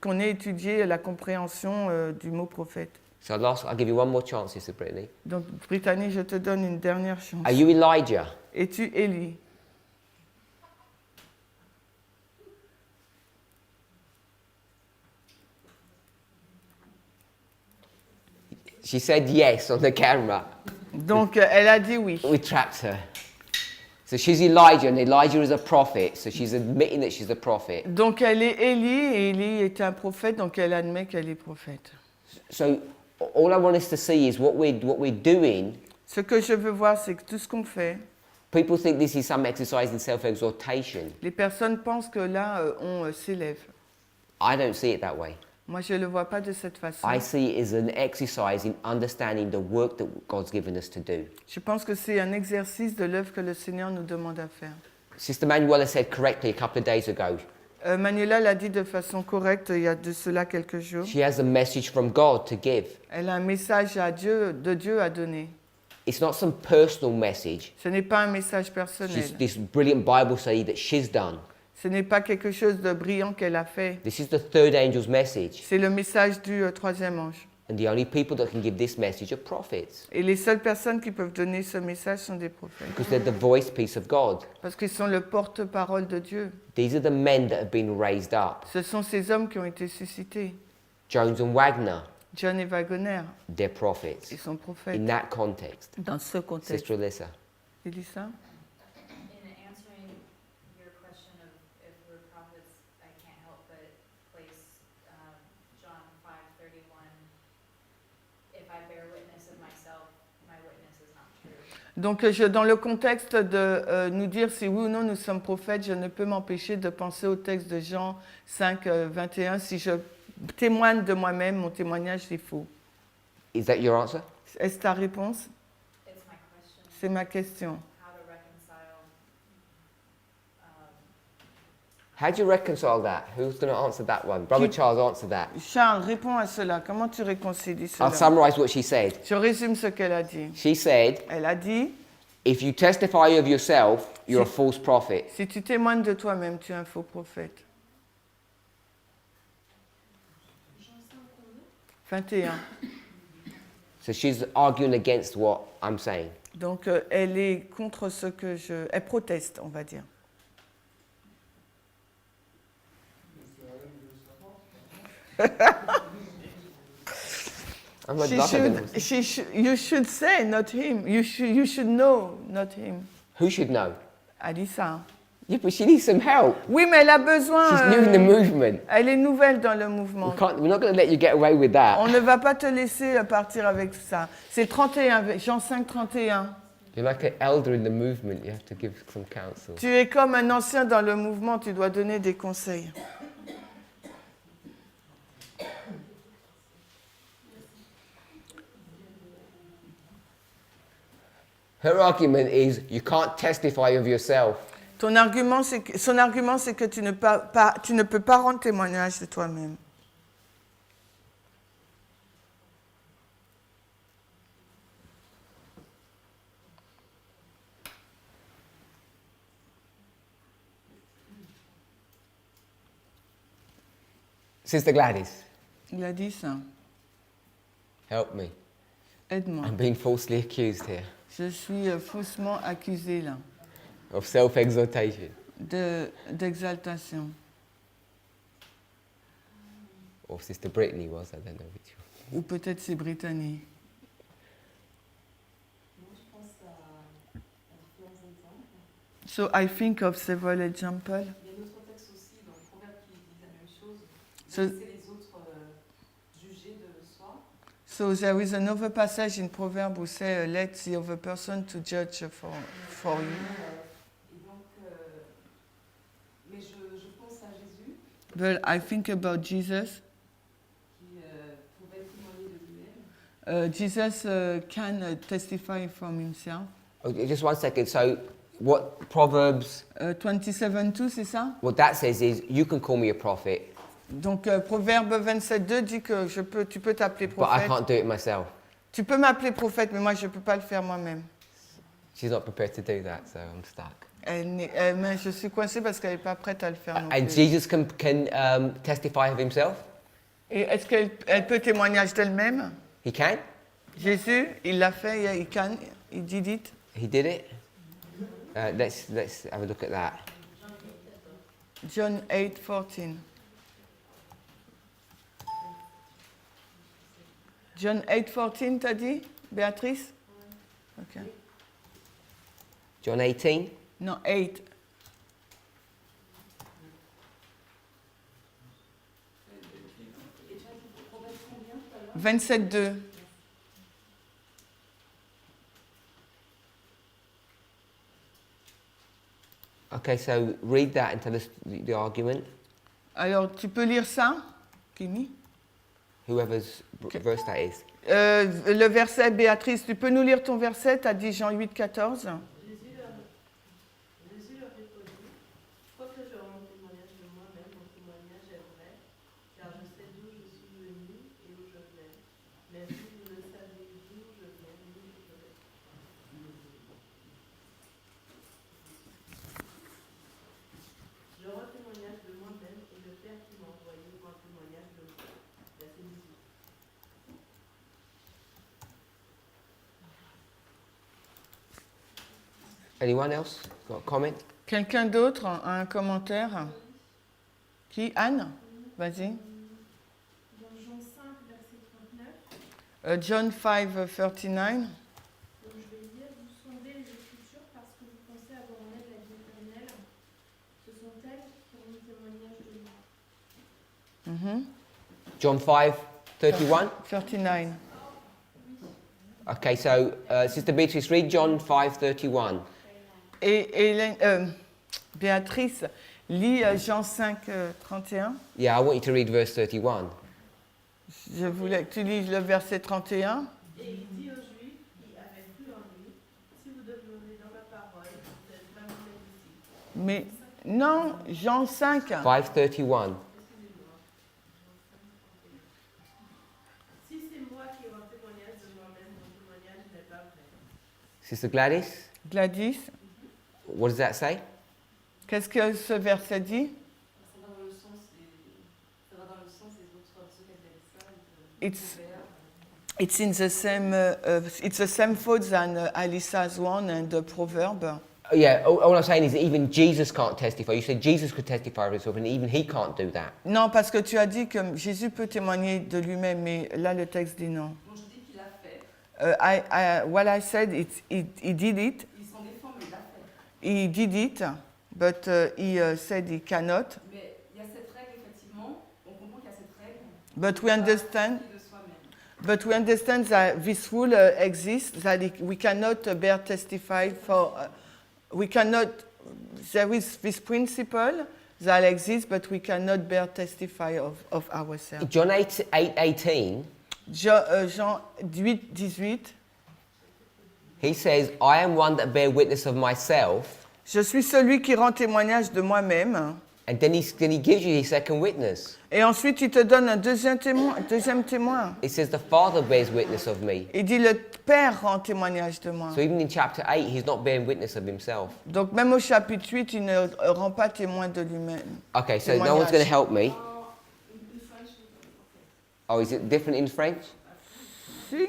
qu'on ait étudié la compréhension du mot prophète. So I'll give you one more chance, Sister Brittany. Donc Brittany, je te donne une dernière chance. Are you Elijah? Es-tu Élie? She said yes on the camera. Donc elle a dit oui. We trapped her. So she's Elijah, and Elijah is a prophet. So she's admitting that she's a prophet. Donc elle est Élie, et Élie est un prophète, donc elle admet qu'elle est prophète. So all I want us to see is what we're doing. Ce que je veux voir, c'est que tout ce qu'on fait, People think this is some exercise in self-exhortation. les personnes pensent que là, on s'élève. I don't see it that way. Moi, je ne le vois pas de cette façon. I see it as an exercise in understanding the work that God's given us to do. Je pense que c'est un exercice de l'œuvre que le Seigneur nous demande à faire. Sister Manuela said correctly a couple of days ago, Manuela l'a dit de façon correcte il y a de cela quelques jours. she has a message from God to give. Elle a un message de Dieu à donner. It's not some personal message. Ce n'est pas un message personnel. This brilliant Bible study that she's done. Ce n'est pas quelque chose de brillant qu'elle a fait. This is the third angel's message. C'est le message du troisième ange. And the only people that can give this message are prophets. Et les seules personnes qui peuvent donner ce message sont des prophètes. Because they're the voice piece of God. Parce qu'ils sont le porte-parole de Dieu. These are the men that have been raised up. Ce sont ces hommes qui ont été suscités. Jones and Wagner, John et Wagner, they're prophets. ils sont prophètes. In that context. Dans ce contexte. Sister Alyssa. Elisa? In answering your question of if we're prophets, I can't help but place John 5:31. If I bear witness of myself, my witness is not true. Donc, dans le contexte de nous dire si oui ou non nous sommes prophètes, je ne peux m'empêcher de penser au texte de Jean 5, 21. Si je témoigne de moi-même, mon témoignage est faux. Is that your answer? Est-ce ta réponse? It's my question. C'est ma question. How to reconcile. How do you reconcile that? Who's going to answer that one? Brother Charles, answer that. Charles, réponds à cela. Comment tu réconcilies I'll cela? summarize what she said. Je résume ce qu'elle a dit. She said, Elle a dit, if you testify of yourself, you're a false prophet. si tu témoignes de toi-même, tu es un faux prophète. 21. So she's arguing against what I'm saying. Donc, elle est contre ce que je... Elle proteste, on va dire. I'm not laughing. You should say, not him. You should know, not him. Who should know? Elle dit ça. Yeah, but she needs some help. Oui, mais elle a besoin... She's new in the movement. Elle est nouvelle dans le mouvement. We're not going to let you get away with that. On ne va pas te laisser partir avec ça. C'est 31, Jean 5, 31. You're like an elder in the movement. You have to give some counsel. Tu es comme un ancien dans le mouvement, tu dois donner des conseils. Her argument is you can't testify of yourself. Son argument, c'est que tu ne peux pas rendre témoignage de toi-même. Sister Gladys, Il a dit ça. help me. Aide-moi. I'm being falsely accused here Je suis faussement accusée là of self-exaltation. d'exaltation. Or Sister Brittany was, I don't know which one. Ou peut-être c'est Brittany. Moi, je pense à différents exemples. So I think of several examples. Il y a d'autres textes aussi dans le Proverbe qui disent la même chose. So, Laisser les autres juger de soi. so there is another passage in Proverbs who say, let the other person to judge for you. Et donc, mais je pense à Jésus But I think about Jesus. qui pouvait témoigner de lui-même. Jesus can testify from himself. Okay, just one second. So, what Proverbs, 27:2, c'est ça? what that says is you can call me a prophet, Donc Proverbe 27:2 dit que tu peux t'appeler but I prophète. can't do it myself. Tu peux m'appeler prophète, mais moi je ne peux pas le faire moi-même. She's not prepared to do that, so I'm stuck. Mais je suis coincée parce qu'elle n'est pas prête à le faire non And plus. Jesus can testify of himself. Et est-ce qu'elle peut témoigner d'elle-même? He can. Jésus, il l'a fait, il did it. He did it. Let's have a look at that. John 8:14. John 8:14, t'as dit, Béatrice? Ok. John 18. Non, 8. 27:2. Okay, so read that and tell us the argument. Alors, tu peux lire ça, Kimi? Whoever's verse that is. Le verset, Béatrice, tu peux nous lire ton verset? T'as dit Jean 8:14. Jésus leur répondit, quoique je rende témoignage de moi-même, mon témoignage est vrai, car je sais d'où je suis venu et où je vais. Mais vous, vous ne savez d'où je viens ni où je vais. Je rends témoignage de moi-même et le Père qui m'a envoyé rend témoignage de moi. Verset 18. Anyone else got a comment? Quelqu'un d'autre a un commentaire? Qui? Anne? Vas-y. Dans Jean 5, verset 39, John 5:39. donc je vais lire, vous sondez les Écritures parce que vous pensez avoir en elles la vie éternelle. Ce sont elles qui rendent témoignage de moi. Mhm. John 5:31. 39. Okay, so Sister Beatrice, read John 5:31. Et Béatrice, lis Jean 5:31. Yeah, I want you to read verse 31. Je voulais que tu lises le verset 31. Et il dit aux Juifs qui avaient cru en lui, si vous demeurez dans ma parole, vous êtes vraiment mes disciples. Mais non, Jean 5. 5:31. Excusez-moi. Si c'est moi qui rends témoignage de moi-même, mon témoignage n'est pas vrai. Sister Gladys, Gladys, what does that say? qu'est-ce que ce verset dit? Ça va dans le sens des autres, ceux qui avaient ça, It's it's the same thought than Alisa's one and the proverb. Yeah, all I'm saying is that even Jesus can't testify. You said Jesus could testify of himself, and even he can't do that. Non, parce que tu as dit que Jésus peut témoigner de lui-même, mais là le texte dit non. Bon, je dis qu'il a fait. What I said, he did it. Il s'en défend, mais il l'a fait. He did it, but he said he cannot. Mais il y a cette règle, effectivement, on comprend qu'il y a cette règle. But we understand. De soi-même. But we understand that this rule exists, that we cannot bear testify for. We cannot. There is this principle that exists, but we cannot bear testify of ourselves. John 8:18. Jean 8:18. He says, "I am one that bear witness of myself," Je suis celui qui rend témoignage de moi-même. and then he gives you his second witness. Et ensuite, il te donne un deuxième témoin. It says, "The Father bears witness of me." Il dit, le Père rend témoignage de moi. So even in chapter 8, he's not bearing witness of himself. Donc même au chapitre 8, il ne rend pas témoin de lui-même. Okay, so no one's going to help me. Oh, is it different in French? Si.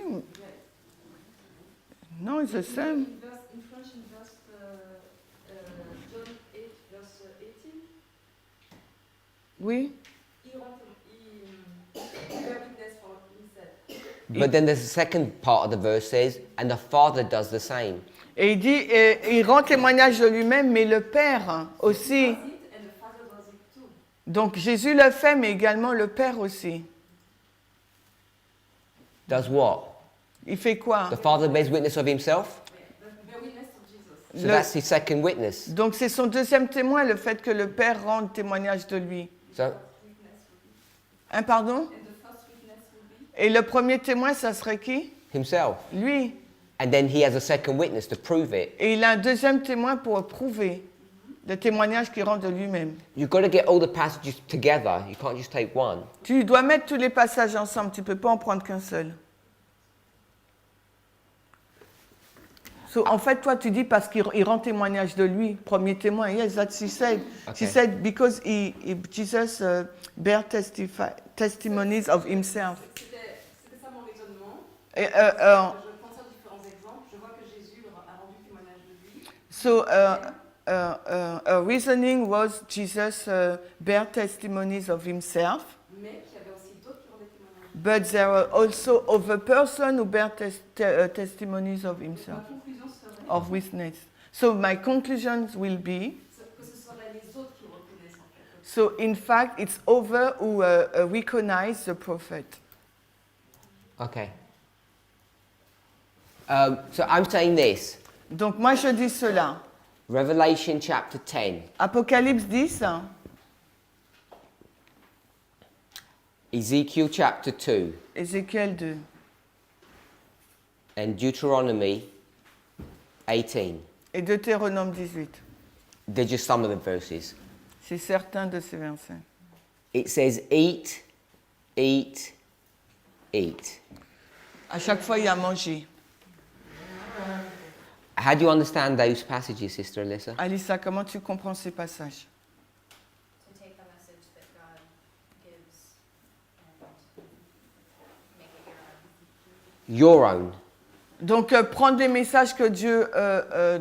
Non, it's the same. In French, in verse, John 8, verse 18, Oui. he bear witness for himself. But then there's a second part of the verse says, "And the Father does the same." Et il dit, il rend témoignage de lui-même, mais le Père aussi. And the Father does it too. Donc Jésus le fait, mais également le Père aussi. Does what? Il fait quoi? The Father bears witness of himself. Bear witness of Jesus. So Le- that's his second witness. Donc c'est son deuxième témoin, le fait que le Père rende témoignage de lui. So Witness will be. Hein, pardon? And the first witness will be. Et le premier témoin, ça serait qui? himself. Lui. And then he has a second witness to prove it. Et il a un deuxième témoin pour prouver le témoignage qu'il rend de lui-même. You've got to get all the passages together. You can't just take one. Tu dois mettre tous les passages ensemble, tu ne peux pas en prendre qu'un seul. So, en fait, toi, tu dis parce qu'il rend témoignage de lui, premier témoin. Yes, that's she said. Okay. She said because Jesus bear testimonies of himself. C'était ça mon raisonnement. Et, Je pense à différents exemples. Je vois que Jésus a rendu témoignage de lui. so, reasoning was Jesus bear testimonies of himself. Mais qu'il y avait aussi d'autres qui rendaient témoignage But there are also other persons who bear testimonies of Ma himself, conclusion serait of witness. So my conclusions will be, que ce seraient les autres qui reconnaissent en fait. so in fact, it's other who recognize the prophet. Okay. So I'm saying this. Donc moi je dis cela. Revelation chapter 10. Apocalypse 10, Ezekiel chapter 2. Ézéchiel 2 And Deuteronomy 18. et Deutéronome 18. They're just some of the verses. C'est certains de ces versets. It says, eat, eat, eat. À chaque fois, il y a manger. How do you understand those passages, Sister Alyssa? Alissa, comment tu comprends ces passages? To take the message that God gives and make it your own. Your own. Donc, prendre les messages que Dieu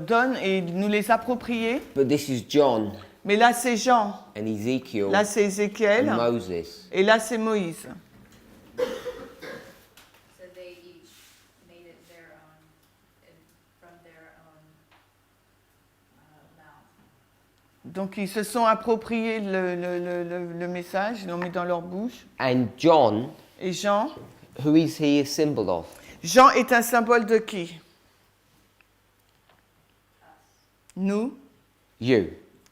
donne et nous les approprier. But this is John Mais là, c'est Jean. and Ezekiel Là, c'est Ézéchiel. and Moses. Et là, c'est Moïse. So they each made it their own and from their own mouth. Donc, ils se sont appropriés le message, ils l'ont mis dans leur bouche. And John, Et Jean, who is he a symbol of? Jean est un symbole de qui? Nous, You.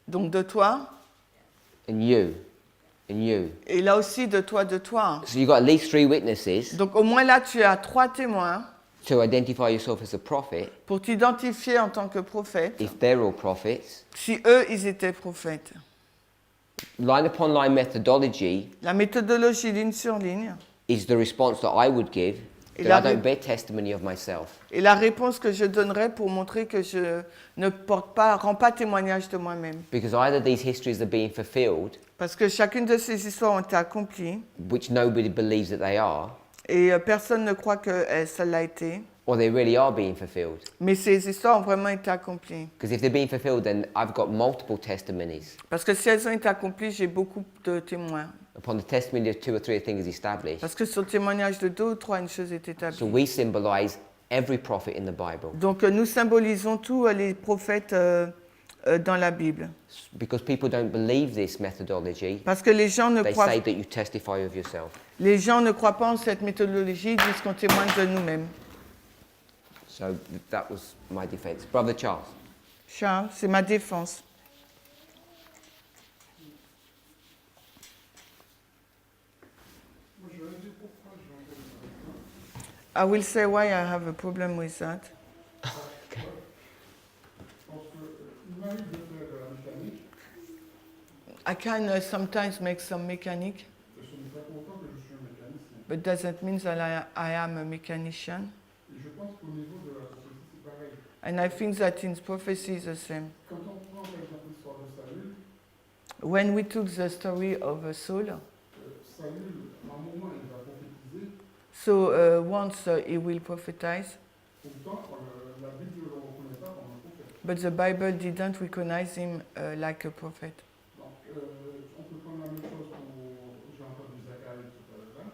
donc de toi, And you. And you. et là aussi de toi, de toi. So you've got at least 3 witnesses Donc au moins là, tu as 3 témoins to identify yourself as a prophet, pour t'identifier en tant que prophète, if they're all prophets. si eux, ils étaient prophètes. Line upon line methodology La méthodologie ligne sur ligne, is the response that I would give, Et that la I don't ré- bear testimony of myself. et la réponse que je donnerais pour montrer que je ne rends pas témoignage de moi-même. Because either these histories are being fulfilled, Parce que chacune de ces histoires ont été accomplies, which nobody believes that they are, et personne ne croit que ça l'a été. or they really are being fulfilled. Mais ces histoires ont vraiment été accomplies. Because if they're being fulfilled, then I've got multiple testimonies. Parce que si elles ont été accomplies, j'ai beaucoup de témoins. Upon the testimony of 2 or 3 things established. Parce que sur le témoignage de 2 ou 3, une chose est établie. So we symbolize every prophet in the Bible. Donc nous symbolisons tous les prophètes dans la Bible. Because people don't believe this methodology, Parce que les gens ne they croient, say that you testify of yourself. les gens ne croient pas en cette méthodologie, ils disent qu'on témoigne de nous-mêmes. So that was my defense. Brother Charles. Charles, c'est ma défense. Moi, je vais dire pourquoi je vais enlever le I will say why I have a problem with that. Parce qu'il m'arrive de faire de la mécanique, I can sometimes make some mechanic, et ce n'est pas pour autant que je suis un mécanicien. but doesn't mean that I am a mechanician. Et je pense qu'au niveau de la prophétie, c'est pareil. And I think that in prophecy is the same. Quand on prend par exemple l'histoire de Saül, When we took the story of Saul, Saül, à un moment, il va prophétiser, so once he will prophesize, pourtant, la Bible ne le reconnaît pas comme un prophète. but the Bible didn't recognize him like a prophet. Donc, on peut prendre la même chose pour, j'ai entendu Zacharie tout à l'heure.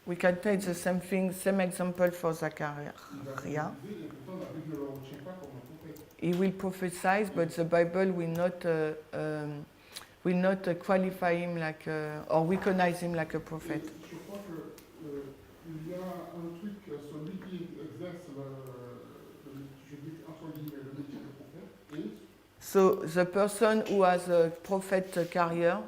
We can take the same thing, same example for Zachariah. Il va prophétiser, et pourtant, la Bible ne le retient pas comme un prophète. He will prophesy, but the Bible will not qualify him like, or recognize him like a prophet. Je crois qu'il y a un truc, celui qui exerce je dis entre guillemets, le métier de prophète, So the person who has a prophet career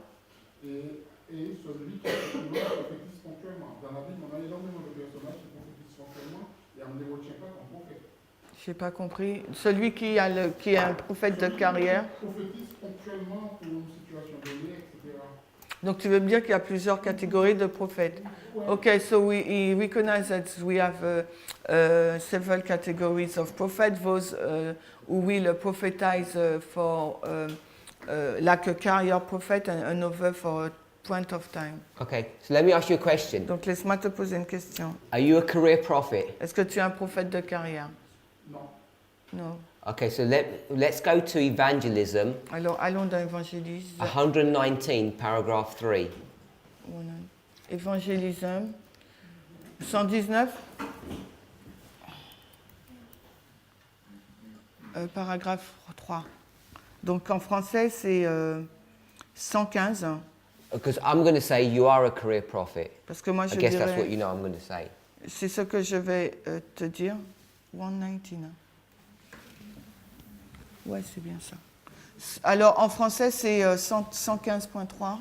et celui qui prophétise ponctuellement. Dans la Bible, on a énormément de personnages qui prophétisent ponctuellement et on ne les retient pas comme prophètes. j'ai pas compris. Celui qui est un prophète de carrière. Prophétise ponctuellement pour une situation donnée, etc. Donc tu veux me dire qu'il y a plusieurs catégories de prophètes. Okay, so we recognize that we have several categories of prophets. Those who will prophetize for like a career prophet and another for a point of time. Okay, so let me ask you a question. Donc laisse-moi te poser une question. Are you a career prophet? Est-ce que tu es un prophète de carrière? Non. Non. Okay, so let's go to evangelism, Alors allons dans l'évangélisme. 119, paragraph 3. Évangélisme. 119. Paragraphe 3. Donc en français, c'est 115. Because I'm going to say you are a career prophet. Parce que moi, je I guess that's what dirais... you know I'm going to say. C'est ce que je vais te dire. 119. Ouais, c'est bien ça. Alors, en français, c'est 115.3.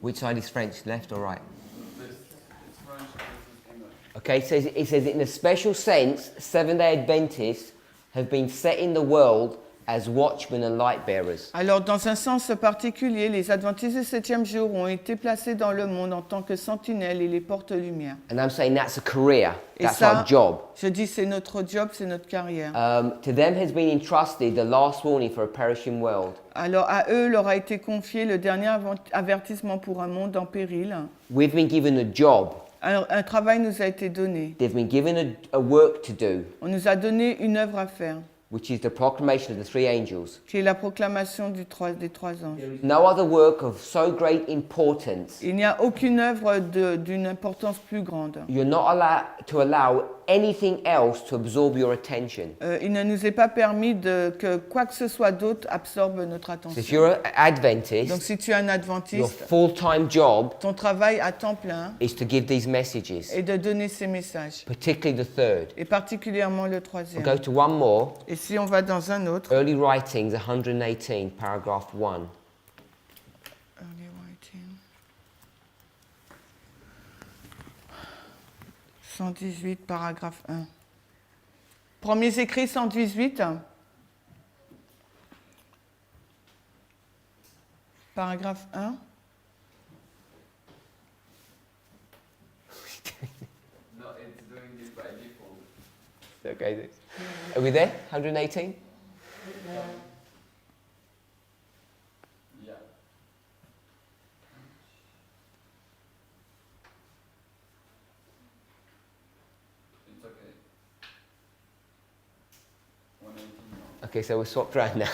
Which side is French, left or right? It's French, this is English. Okay, it says in a special sense, Seventh-day Adventists have been set in the world as watchmen and light bearers. Alors, dans un sens particulier, les adventistes du 7e jour ont été placés dans le monde en tant que sentinelles et les porte-lumière. And I'm saying that's a career. Et That's ça, our job. je dis c'est notre job, c'est notre carrière. To them has been entrusted the last warning for a perishing world. Alors, à eux leur a été confié le dernier avertissement pour un monde en péril. We've been given a job. Alors, un travail nous a été donné. They've been given a work to do, On nous a donné une œuvre à faire, which is the proclamation of the three angels. qui est la proclamation des trois anges. No other work of so great importance. Il n'y a aucune œuvre d'une importance plus grande. You're not allowed to allow anything else to absorb your attention. Il ne nous est pas permis que quoi que ce soit d'autre absorbe notre So if attention. you're an Donc Adventist, si tu es un your adventiste, full-time job ton travail à temps plein is to give these messages, est de donner ces messages, particularly the third. et particulièrement le We'll troisième. go to one more. Et si on va dans un autre, Early Writings 118, paragraph 1. Early writing. 118, paragraphe 1. Premiers écrits 118. Paragraphe 1. No, it's doing this by default. Okay. Are we there? 118? Yeah. It's okay. 118 now. Okay, so we're swapped around now.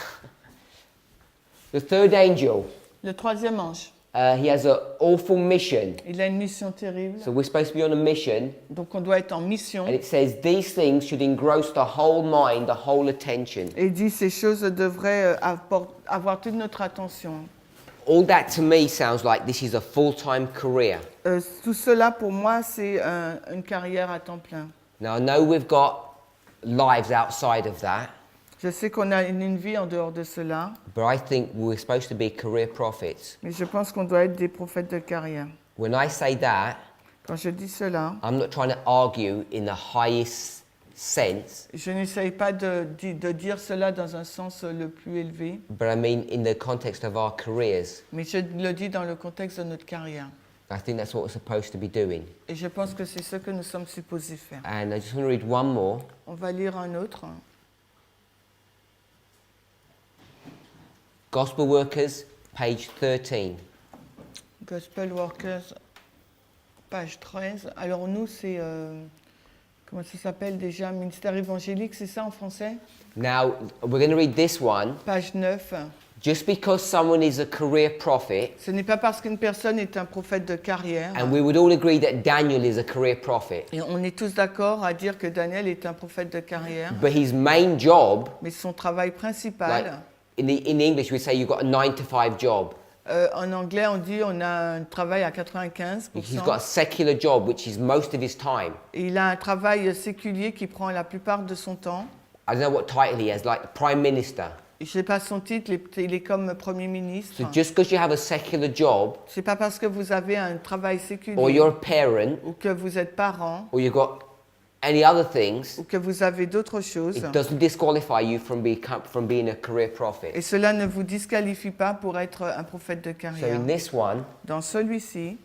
The third angel, Le troisième ange. he has an awful mission. Il a une mission terrible. So we're supposed to be on a mission, Donc on doit être en mission. and it says these things should engross the whole mind, the whole attention. Et il dit ces choses devraient avoir toute notre attention. All that to me sounds like this is a full-time career. Tout cela pour moi c'est une carrière à temps plein. Now I know we've got lives outside of that, Je sais qu'on a une vie en dehors de cela, but I think we're supposed to be career prophets. mais je pense qu'on doit être des prophètes de carrière. When I say that, Quand je dis cela, I'm not trying to argue in the highest sense, je n'essaye pas de dire cela dans un sens le plus élevé, but I mean in the context of our careers. mais je le dis dans le contexte de notre carrière. I think that's what we're supposed to be doing. Et je pense que c'est ce que nous sommes supposés faire. And I just want to read one more. On va lire un autre. Gospel Workers, page 13. Gospel Workers, page 13. Alors nous, c'est... comment ça s'appelle déjà? Ministère évangélique, c'est ça en français? Now, we're going to read this one. Page 9. Just because someone is a career prophet, Ce n'est pas parce qu'une personne est un prophète de carrière, and we would all agree that Daniel is a career prophet, et on est tous d'accord à dire que Daniel est un prophète de carrière, but his main job, mais son travail like principal, in English we say you've got a 9-to-5 job. en anglais on dit on a un travail à 95%, He's got a secular job, which is most of his time. et il a un travail séculier qui prend la plupart de son temps. I don't know what title he has, like Prime Minister. Je ne sais pas son titre, il est comme Premier ministre. So just because you have a secular job, C'est pas parce que vous avez un travail or séculier you're a parent, ou que vous êtes parent or you've got any other things, ou que vous avez d'autres choses, it doesn't disqualify you from being a career prophet. et cela ne vous disqualifie pas pour être un prophète de So carrière. in this one, Dans celui-ci,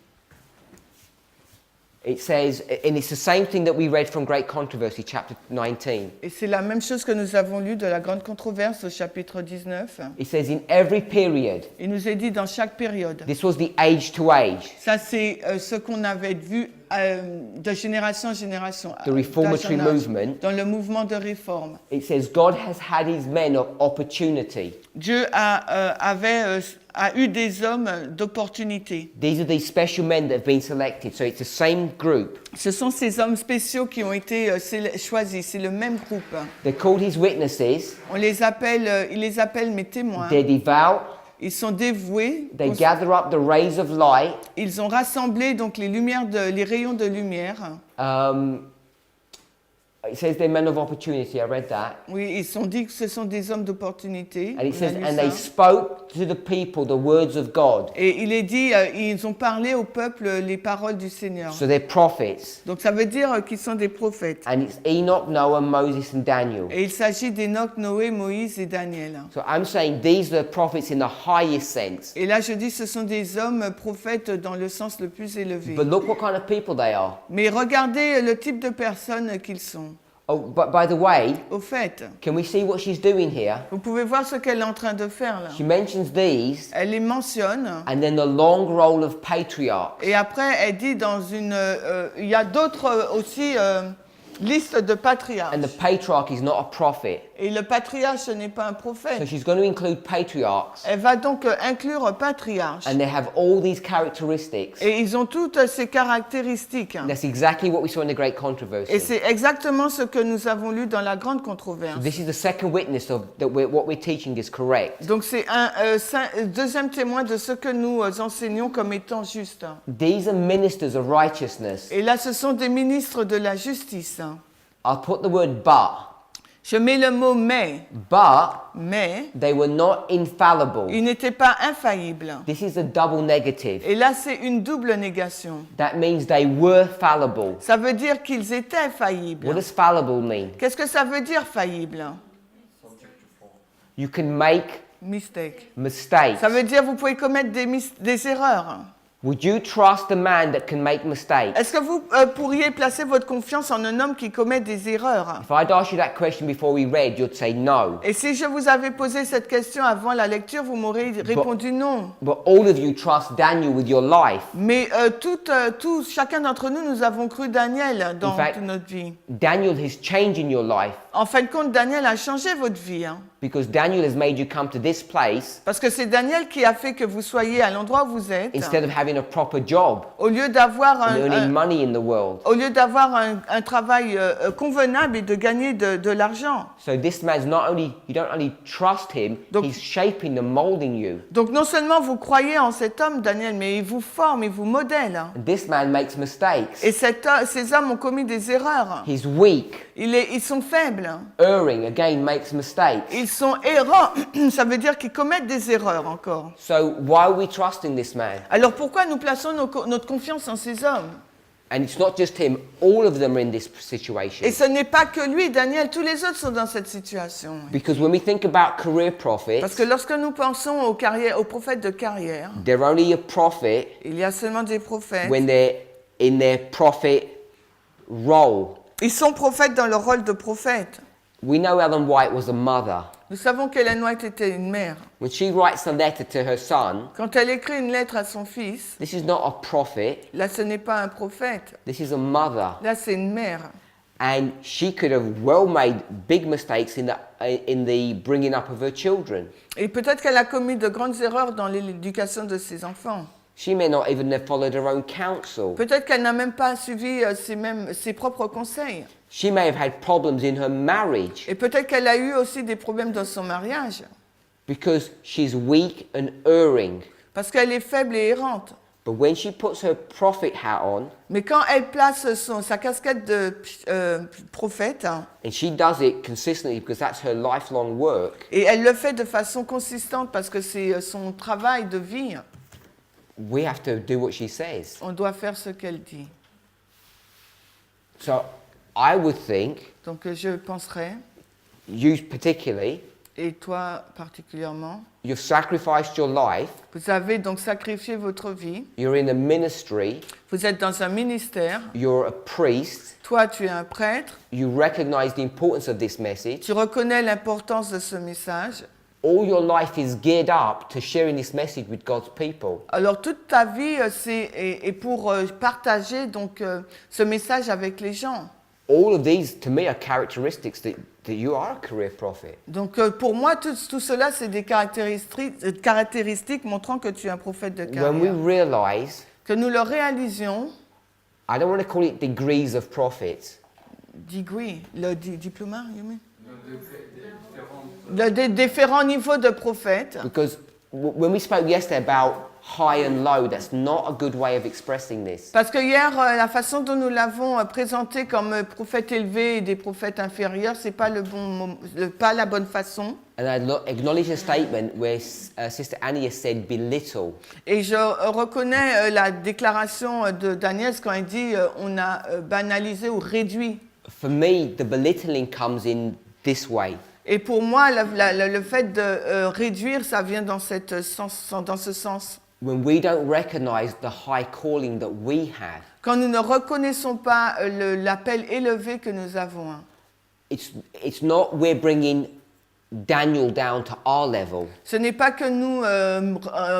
it says, and it's the same thing that we read from Great Controversy, chapter 19. et c'est la même chose que nous avons lu de la grande controverse au chapitre 19, It says, in every period, il nous est dit dans chaque période. this was the age to age. Ça, c'est ce qu'on avait vu de génération en génération. the reformatory d'âge en âge, movement, dans le mouvement de réforme. it says God has had his men of opportunity. Dieu a eu des hommes d'opportunité. These are these special men that have been selected. So it's the same group. Ce sont ces hommes spéciaux qui ont été choisis. C'est le même groupe. They're called his witnesses. Il les appelle mes témoins. They're devout. Ils sont dévoués. They gather up the rays of light. Ils ont rassemblé donc les rayons de lumière. It says they're men of opportunity. I read that. Oui, ils sont dit que ce sont des hommes d'opportunité. And it On a says, lu and ça. they spoke to the people the words of God. Et il est dit, ils ont parlé au peuple les paroles du Seigneur. So they're prophets. Donc ça veut dire qu'ils sont des prophètes. And it's Enoch, Noah, Moses, and Daniel. Et il s'agit d'Enoch, Noé, Moïse et Daniel. So I'm saying these are prophets in the highest sense. Et là je dis, ce sont des hommes prophètes dans le sens le plus élevé. But look what kind of people they are. Mais regardez le type de personnes qu'ils sont. Oh, but by the way, Au fait, can we see what she's doing here? vous pouvez voir ce qu'elle est en train de faire là. She mentions these, Elle les mentionne. and then the long roll of patriarchs. Et après, elle dit il y a d'autres aussi listes de patriarches. And the patriarch is not a prophet. Et le patriarche, ce n'est pas un So prophète. she's going to include patriarchs, Elle va donc inclure patriarches. and they have all these characteristics. Et ils ont toutes ces caractéristiques. And that's exactly what we saw in the Great Controversy. Et c'est exactement ce que nous avons lu dans la grande controverse. This is the second witness of that what we're teaching is correct. Donc c'est un deuxième témoin de ce que nous enseignons comme étant juste. These are ministers of righteousness. Et là, ce sont des ministres de la justice. I'll put the word but. Je mets le mot mais, They were not infallible. ils n'étaient pas infaillibles. This is a double negative. Et là, c'est une double négation. That means they were fallible. Ça veut dire qu'ils étaient faillibles. What does fallible mean? Qu'est-ce que ça veut dire faillible? You can make Mistake. mistakes. Ça veut dire vous pouvez commettre des erreurs. Would you trust a man that can make mistakes? Est-ce que vous pourriez placer votre confiance en un homme qui commet des erreurs? If I'd asked you that question before we read, you'd say no. Et si je vous avais posé cette question avant la lecture, vous m'aurez répondu non. But all of you trust Daniel with your life. Mais chacun d'entre nous, nous avons cru Daniel dans In fact, toute notre vie. Daniel is changing your life En fin de compte, Daniel a changé votre vie. because Daniel has made you come to this place Parce que c'est Daniel qui a fait que vous soyez à l'endroit où vous êtes. instead of having a proper job Au lieu d'avoir and earning money in the world. un travail convenable et de gagner de l'argent. So this man's you don't only trust him, Donc- he's shaping and molding you. Donc non seulement vous croyez en cet homme, Daniel, mais il vous forme, il vous modèle. And this man makes mistakes. Et ces hommes ont commis des erreurs. He's weak. Ils sont faibles. Erring, again, makes mistakes. Ils sont errants. Ça veut dire qu'ils commettent des erreurs encore. So why are we trusting this man? Alors pourquoi nous plaçons notre confiance en ces hommes? And it's not just him, all of them are in this situation. Et ce n'est pas que lui, Daniel, tous les autres sont dans cette situation. Because when we think about career prophets, Parce que lorsque nous pensons aux prophètes de carrière, they're only a prophet il y a seulement des prophètes. when they're in their prophet role. Ils sont prophètes dans leur rôle de prophète. We know Ellen White was a mother. Nous savons qu'Ellen White était une mère. When she writes a letter to her son, Quand elle écrit une lettre à son fils, this is not a prophet, là ce n'est pas un prophète, this is a mother. là c'est une mère. And she could have well made big mistakes in the bringing up of her children. Et peut-être qu'elle a commis de grandes erreurs dans l'éducation de ses enfants. She may not even have followed her own counsel. Peut-être qu'elle n'a même pas suivi ses propres conseils. She may have had problems in her marriage Et peut-être qu'elle a eu aussi des problèmes dans son mariage, because she's weak and erring. parce qu'elle est faible et errante. But when she puts her prophet hat on, Mais quand elle place sa casquette de prophète, and she does it consistently because that's her lifelong work, et elle le fait de façon consistante parce que c'est son travail de vie, we have to do what she says. on doit faire ce qu'elle dit. So I would think, Donc je penserais, you particularly, et toi particulièrement, you've sacrificed your life, vous avez donc sacrifié votre vie, you're in a ministry, vous êtes dans un ministère, you're a priest, toi tu es un prêtre, you recognize the importance of this message. tu reconnais l'importance de ce message, all your life is geared up to sharing this message with God's people. Alors toute ta vie est pour partager donc ce message avec les gens. All of these, to me, are characteristics that you are a career prophet. Donc pour moi, tout cela, c'est des caractéristiques montrant que tu es un prophète de When we carrière. realize, Que nous le réalisions, I don't want to call it degrees of prophets, degree, le diplôme, you mean? Des différentes. Le différents niveaux de prophètes. because when we spoke yesterday about high and low, that's not a good way of expressing this. Parce que hier, la façon dont nous l'avons présenté comme prophète élevé et des prophètes inférieurs, c'est pas pas la bonne façon. And I acknowledge a statement where Sister Annie has said belittle. Et je reconnais la déclaration de Daniel quand il dit on a banalisé ou réduit. For me, the belittling comes in this way. Et pour moi, le fait de réduire, ça vient dans ce sens. When we don't recognize the high calling that we have, Quand nous ne reconnaissons pas l'appel élevé que nous avons. it's not we're bringing Daniel down to our level. Ce n'est pas que nous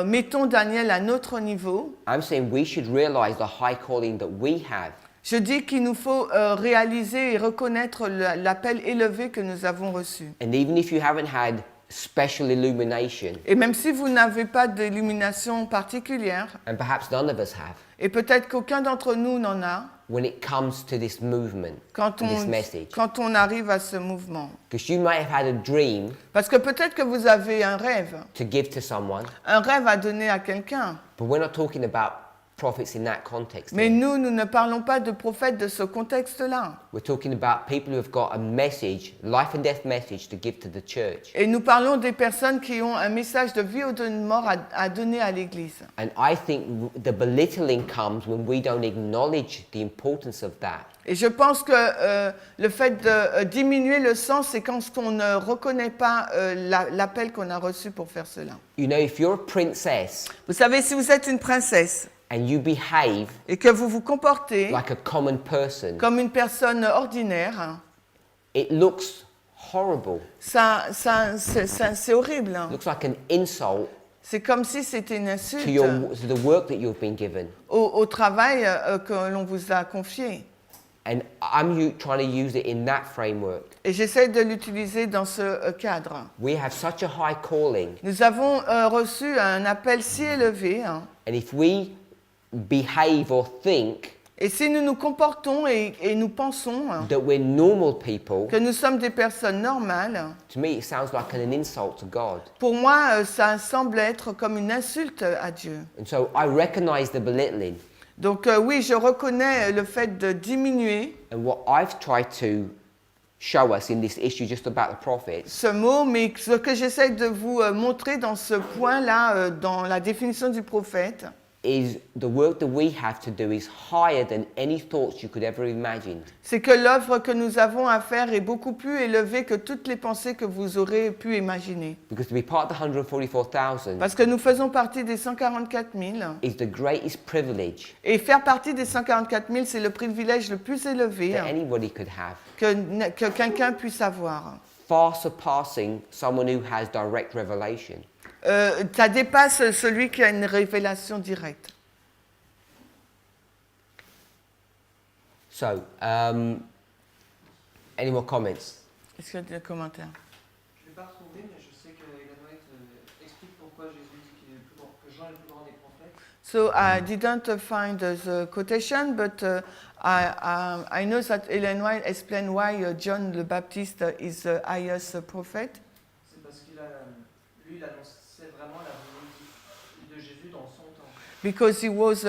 mettons Daniel à notre niveau. I'm saying we should realize the high calling that we have. Je dis qu'il nous faut réaliser et reconnaître l'appel élevé que nous avons reçu. And even if you haven't had special illumination, Et même si vous n'avez pas d'illumination particulière, and perhaps none of us have, et peut-être qu'aucun d'entre nous n'en a, when it comes to this movement, quand this message, quand on arrive à ce mouvement. because you might have had a dream Parce que peut-être que vous avez un rêve to give to someone, à donner à quelqu'un. but we're not talking about prophets in that context. Mais here. nous ne parlons pas de prophètes de ce contexte-là. We're talking about people who have got a message, life and death message to give to the church. Et nous parlons des personnes qui ont un message de vie ou de mort à donner à l'Église. And I think the belittling comes when we don't acknowledge the importance of that. Et je pense que le fait de diminuer le sens, c'est quand on ne reconnaît pas l'appel qu'on a reçu pour faire cela. You know, if you're a princess Vous savez, si vous êtes une princesse and you behave et que vous vous comportez like a common person, comme une personne ordinaire, it looks horrible. c'est horrible. It looks like an insult C'est comme si c'était une to insulte to the work that you've been given. au travail que l'on vous a confié. And I'm trying to use it in that framework. Et j'essaie de l'utiliser dans ce cadre. We have such a high calling, Nous avons reçu un appel si élevé, hein. and if we behave or think Et si nous nous comportons et nous pensons hein, that we're normal people, que nous sommes des personnes normales, to me it sounds like an insult to God. pour moi, ça semble être comme une insulte à Dieu. And so I recognize the belittling. Donc oui, je reconnais le fait de diminuer And what I've tried to show us in this issue just about the prophets ce mot, mais ce que j'essaie de vous montrer dans ce point-là, dans la définition du prophète, is the work that we have to do is higher than any thoughts you could ever imagine. c'est que l'œuvre que nous avons à faire est beaucoup plus élevée que toutes les pensées que vous aurez pu imaginer. Because to be part of the 144,000 Parce que nous faisons partie des 144 000. is the greatest privilege Et faire partie des 144 000, c'est le privilège le plus élevé that anybody could have, que quelqu'un puisse avoir. far surpassing someone who has direct revelation. Ça dépasse celui qui a une révélation directe. So, any more comments? Est-ce qu'il y a des commentaires? Je ne l'ai pas retrouvé, mais je sais que Ellen White explique pourquoi Jésus dit qu'il est le plus grand, que Jean est le plus grand des prophètes. So I didn't find the quotation, but I know that Ellen White explained why John the Baptist is the highest prophet. C'est parce qu'il lui, il annonçait vraiment la venue de Jésus dans son temps. Because he was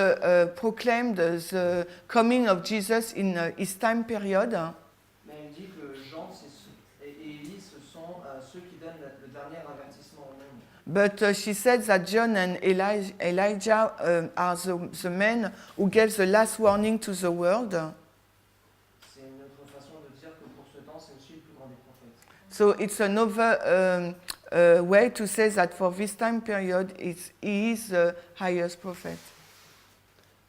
proclaimed the coming of Jesus in his time period. Mais il dit que Jean et Élie, ce sont ceux qui donnent le dernier avertissement au monde. But she said that John and Elijah are the men who gave the last warning to the world. C'est une autre façon de dire que pour ce temps, c'est aussi le plus grand des prophètes. So it's another way to say that for this time period, he is the highest prophet.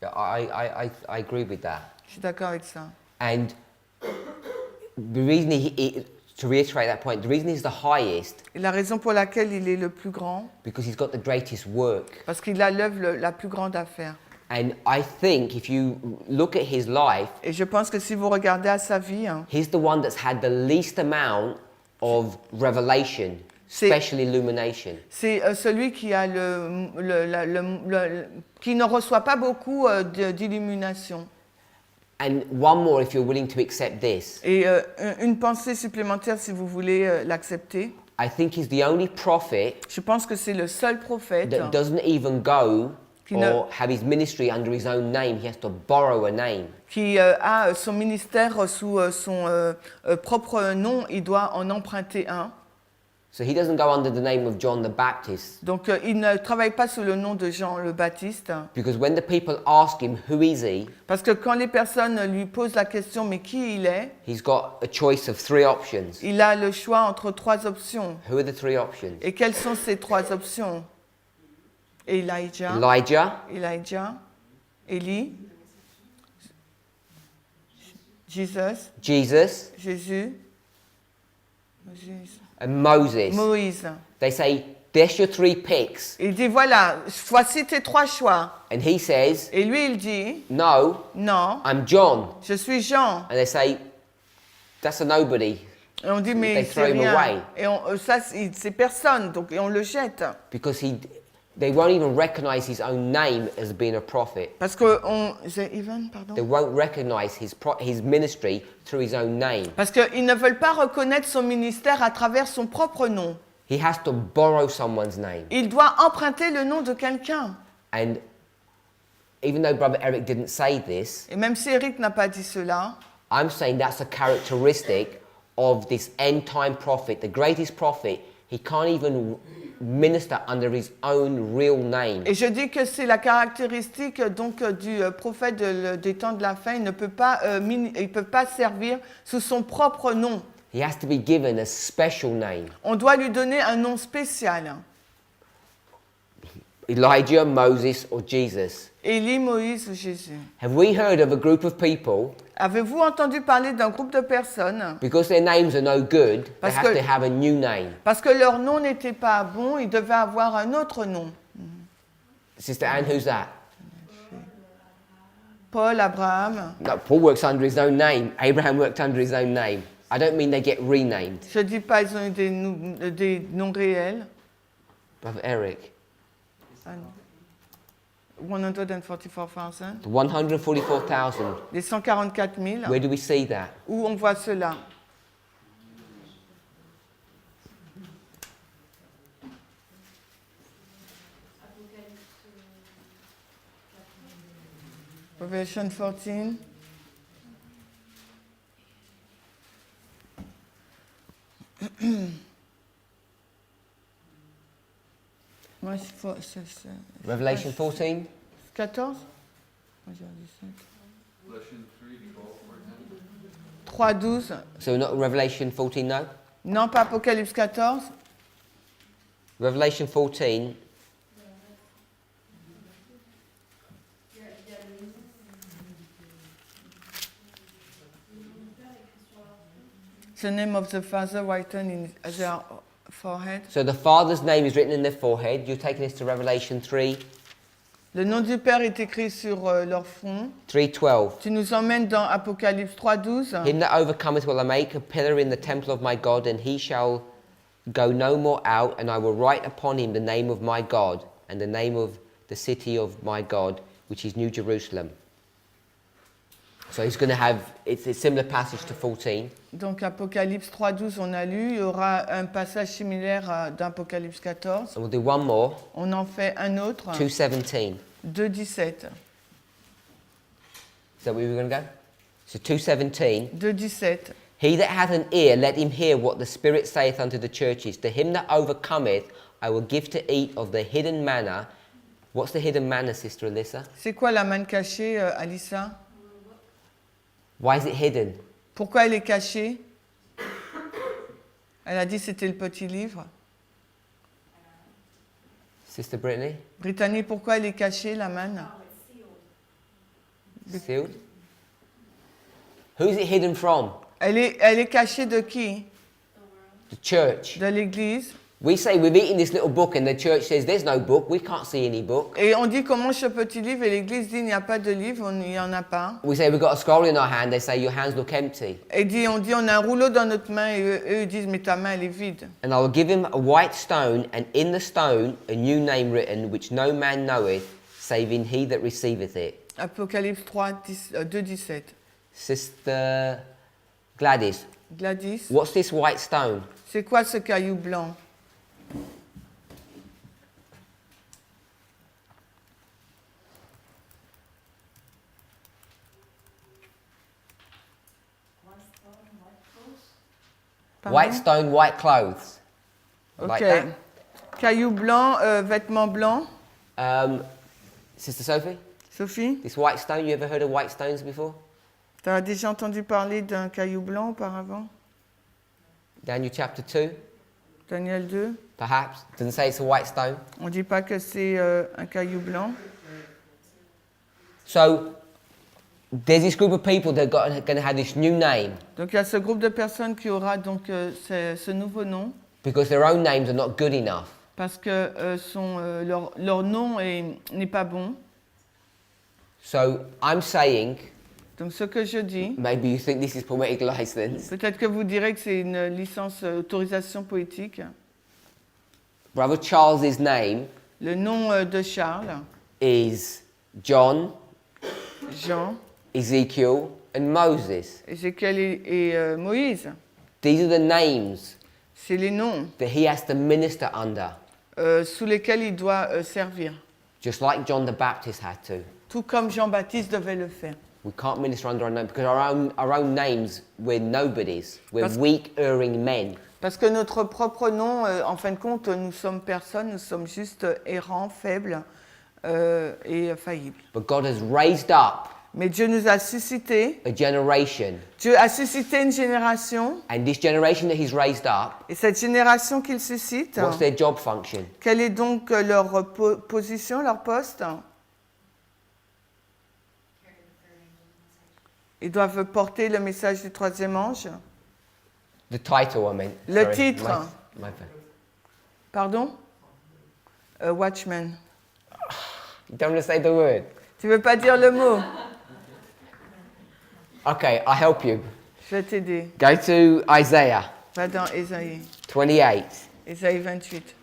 Yeah, I agree with that. Je suis d'accord avec ça. And the reason to reiterate that point, the reason he's the highest, Et la raison pour laquelle il est le plus grand, because he's got the greatest work. parce qu'il a l'œuvre la plus grande à faire. And I think if you look at his life, Et je pense que si vous regardez à sa vie, hein, he's the one that's had the least amount of revelation, C'est- special illumination. c'est celui qui a qui ne reçoit pas beaucoup d'illumination. And one more, if you're willing to accept this, Et une pensée supplémentaire, si vous voulez l'accepter. I think he's the only prophet Je pense que c'est le seul prophète that doesn't even go Qui ne- or have his ministry under his own name. He has to borrow a name. qui a son ministère sous son propre nom. Il doit en emprunter un. So he doesn't go under the name of John the Baptist, Donc il ne travaille pas sous le nom de Jean le Baptiste. because when the people ask him, who is he? Parce que quand les personnes lui posent la question, mais qui il est, He's got a choice of 3 options. il a le choix entre 3 options. Who are the 3 options? Et quelles sont ces 3 options? Elijah, Élie, Jesus, Jesus, Jésus, and Moses. Moïse. They say, there's your 3 picks. Il dit, voilà, voici tes 3 choix. And he says, Et lui, il dit, no, non, I'm John. je suis Jean. And they say, that's a nobody, Et on dit, They mais throw c'est him rien. away. Et ça, c'est personne, donc et on le jette. because they won't even recognize his own name as being a prophet. Parce que pardon. They won't recognize his ministry through his own name. Parce qu'ils ne veulent pas reconnaître son ministère à travers son propre nom. He has to borrow someone's name. Il doit emprunter le nom de quelqu'un. And even though Brother Eric didn't say this, Et même si Eric n'a pas dit cela, I'm saying that's a characteristic of this end-time prophet, the greatest prophet. He can't even minister under his own real name. et je dis que c'est la caractéristique donc du prophète des temps de la fin. Il ne peut pas, il peut pas servir sous son propre nom. He has to be given a special name. On doit lui donner un nom spécial. Elijah, Moses, or Jesus. Élie, Moïse ou Jésus. Have we heard of a group of people, Avez-vous entendu parler d'un groupe de personnes because their names are no good, they Parce have que- to have a new name? parce que leur nom n'était pas bon, ils devaient avoir un autre nom. Sister Anne, who's that? Paul, Abraham. No, Paul works under his own name. Abraham worked under his own name. I don't mean they get renamed. Je ne dis pas ils ont eu des noms réels. Brother Eric, 144,000. the 144,000, Les 144 000. where do we see that? Où on voit cela? Revelation 14. Moi, Revelation 14? 14? Revelation 3:12, for example. 3,12. So not Revelation 14, no? Non, pas Apocalypse 14. Revelation 14, The name of the Father written in their forehead. so the Father's name is written in their forehead. You're taking us to Revelation 3, Le nom du Père est écrit sur leur front. 3:12. Tu nous emmènes dans Apocalypse 3,12. Him that overcometh will I make a pillar in the temple of my God, and he shall go no more out, and I will write upon him the name of my God, and the name of the city of my God, which is New Jerusalem. So he's going to have, it's a similar passage to 14. Donc Apocalypse 3,12, on a lu. Il y aura un passage similaire d'Apocalypse 14. And we'll do one more, On en fait un autre. 2:17. 2,17. Is that where we're going to go? So 2:17. 2,17. He that hath an ear, let him hear what the Spirit saith unto the churches. To him that overcometh, I will give to eat of the hidden manna. What's the hidden manna, Sister Alyssa? C'est quoi la manne cachée, Alissa? Why is it hidden? Pourquoi elle est cachée? Elle a dit que c'était le petit livre. Sister Brittany? Brittany, pourquoi elle est cachée, la manne? Sealed? Who's it hidden from? Elle est cachée de qui? the church. de l'Église. We say we've eaten this little book and the church says there's no book, we can't see any book. Et on dit qu'on mange ce petit livre et l'Église dit il n'y a pas de livre, il n'y en a pas. We say we've got a scroll in our hand, they say your hands look empty. Et on dit on a un rouleau dans notre main et eux ils disent mais ta main elle est vide. And I will give him a white stone, and in the stone a new name written, which no man knoweth, saving he that receiveth it. Apocalypse 2:17. Sister Gladys, Gladys, what's this white stone? c'est quoi ce caillou blanc? Pardon? White stone, white clothes. Ok. Like that. Caillou blanc, vêtements blancs. Sister Sophie, Sophie, this white stone, you ever heard of white stones before? tu as déjà entendu parler d'un caillou blanc auparavant? Daniel chapter 2, Daniel 2. perhaps. Doesn't say it's a white stone. On ne dit pas que c'est un caillou blanc. So there's this group of people that are going to have this new name Donc il y a ce groupe de personnes qui aura donc ce nouveau nom because their own names are not good enough. parce que leur nom n'est pas bon. So I'm saying, Donc ce que je dis, maybe you think this is poetic license. peut-être que vous direz que c'est une licence autorisation poétique. Brother Charles's name Le nom de Charles, is John, Jean, Ezekiel, and Moses. Ézéchiel et Moïse. These are the names C'est les noms that he has to minister under, sous lesquels il doit servir. just like John the Baptist had to. Tout comme Jean-Baptiste devait le faire. We can't minister under our name because our own names, we're nobodies. We're Parce- weak, erring men. Parce que notre propre nom, en fin de compte, nous sommes personne, nous sommes juste errants, faibles et faillibles. But God has raised up Mais Dieu nous a suscité, a generation. Dieu a suscité une génération, And this generation that he's raised up, et cette génération qu'il suscite, what's their job function? quelle est donc leur position, leur poste? Ils doivent porter le message du troisième ange. The title, I meant. Le Sorry, titre. my bad. Pardon? Watchman. You don't want to say the word? Tu veux pas dire le mot? Okay, I'll help you. Je vais t'aider. Go to Isaiah Va dans Ésaïe. 28. Ésaïe 28.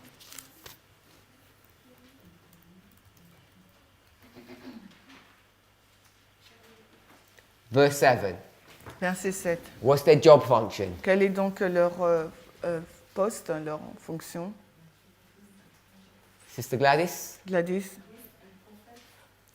Verse 7. Verset 7. What's their job function? Quel est donc leur poste, leur fonction? Sister Gladys? Gladys.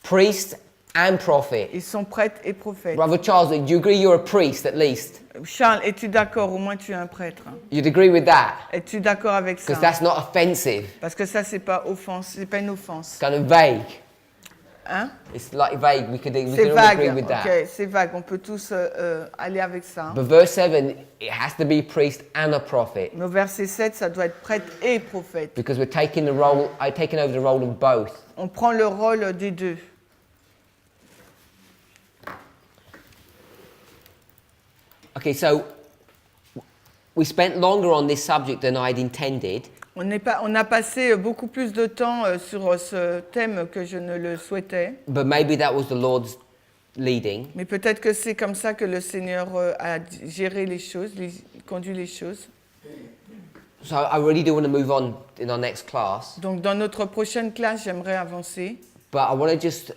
Priest and prophet. Ils sont prêtres et prophètes. Brother Charles, do you agree you're a priest at least? Charles, es-tu d'accord? Au moins tu es un prêtre. You'd agree with that? Es-tu d'accord avec ça? Because that's not offensive. Parce que ça, c'est pas une offense. It's kind of vague. Hein? It's like vague. We could C'est all vague. agree with that. Ok, c'est vague. On peut tous aller avec ça. But verse 7, it has to be priest and a prophet. Mais au verset 7, ça doit être prêtre et prophète. Because we're taking the role, I've taken over the role of both. On prend le rôle des deux. Okay, so we spent longer on this subject than I'd intended. On a passé beaucoup plus de temps sur ce thème que je ne le souhaitais. But maybe that was the Lord's leading. Mais peut-être que c'est comme ça que le Seigneur a géré les choses, conduit les choses. So I really do want to move on in our next class. Donc dans notre prochaine classe, j'aimerais avancer. But I want to just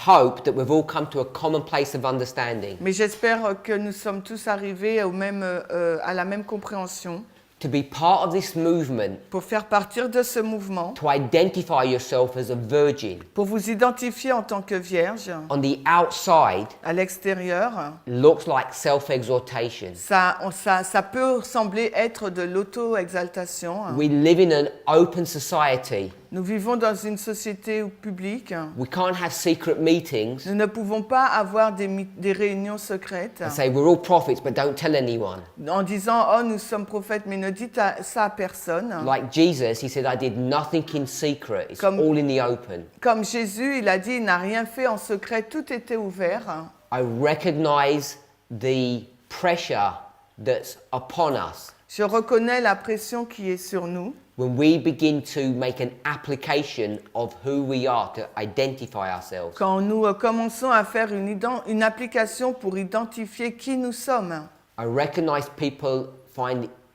hope that we've all come to a common place of understanding. Mais j'espère que nous sommes tous arrivés à la même compréhension. To be part of this movement, Pour faire partir de ce mouvement, to identify yourself as a virgin. pour vous identifier en tant que vierge, On the outside, à l'extérieur, looks like self-exhortation. ça peut sembler être de l'auto-exaltation. We live in an open society. Nous vivons dans une société publique. We can't have secret meetings Nous ne pouvons pas avoir des réunions secrètes and say we're all prophets but don't tell anyone. en disant « Oh, nous sommes prophètes, mais ne dites ça à personne. Like Jesus, he said, I did nothing in secret. It's Comme- all in the open. » Comme Jésus, il a dit « Il n'a rien fait en secret, tout était ouvert. I recognize the pressure that's upon us. » Je reconnais la pression qui est sur nous. when we begin to make an application of who we are to identify ourselves. Quand nous commençons à faire une application pour identifier qui nous sommes. I recognize people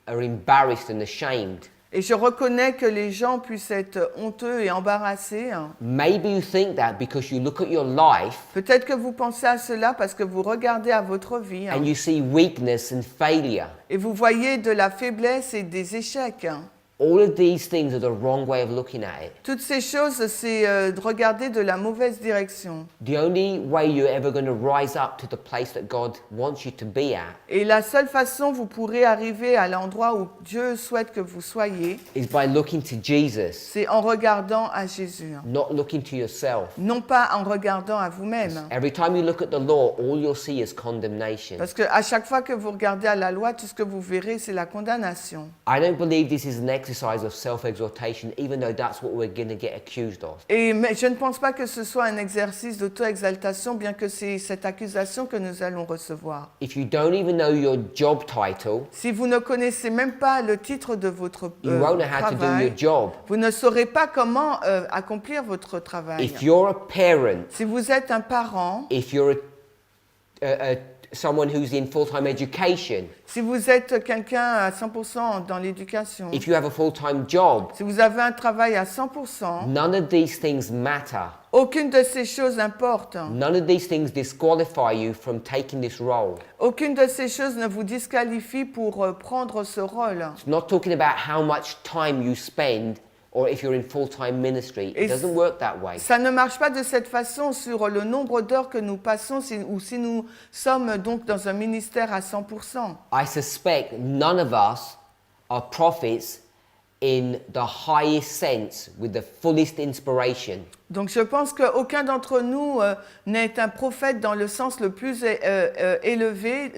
are embarrassed and ashamed. Et je reconnais que les gens puissent être honteux et embarrassés. Maybe you think that because you look at your life Peut-être que vous pensez à cela parce que vous regardez à votre vie and you see weakness and failure. et vous voyez de la faiblesse et des échecs. All of these things are the wrong way of looking at it. Toutes ces choses, c'est de regarder de la mauvaise direction. The only way you're ever going to rise up to the place that God wants you to be at Et la seule façon vous pourrez arriver à l'endroit où Dieu souhaite que vous soyez, is by looking to Jesus, c'est en regardant à Jésus. not looking to yourself. Non pas en regardant à vous-même. Every time you look at the law, all you'll see is condemnation. Parce qu'à chaque fois que vous regardez à la loi, tout ce que vous verrez, c'est la condamnation. I don't believe this is an exercise of self-exaltation, even though that's what we're going to get accused of. Mais je ne pense pas que ce soit un exercice d'auto-exaltation, bien que c'est cette accusation que nous allons recevoir. If you don't even know your job title, Si vous ne connaissez même pas le titre de votre you won't know how to do your travail, job. vous ne saurez pas comment accomplir votre travail. If you're a parent, Si vous êtes un parent, if you're someone who's in full-time education, si vous êtes quelqu'un à 100% dans l'éducation, if you have a full-time job, si vous avez un travail à 100%, none of these things matter. aucune de ces choses importe. None of these things disqualify you from taking this role. Aucune de ces choses ne vous disqualifie pour prendre ce rôle. It's not talking about how much time you spend or if you're in full-time ministry. Et It doesn't work that way. Ça ne marche pas de cette façon sur le nombre d'heures que nous passons ou si nous sommes donc dans un ministère à 100%. I suspect none of us are prophets in the highest sense with the fullest inspiration. Donc je pense qu'aucun d'entre nous n'est un prophète dans le sens le plus élevé,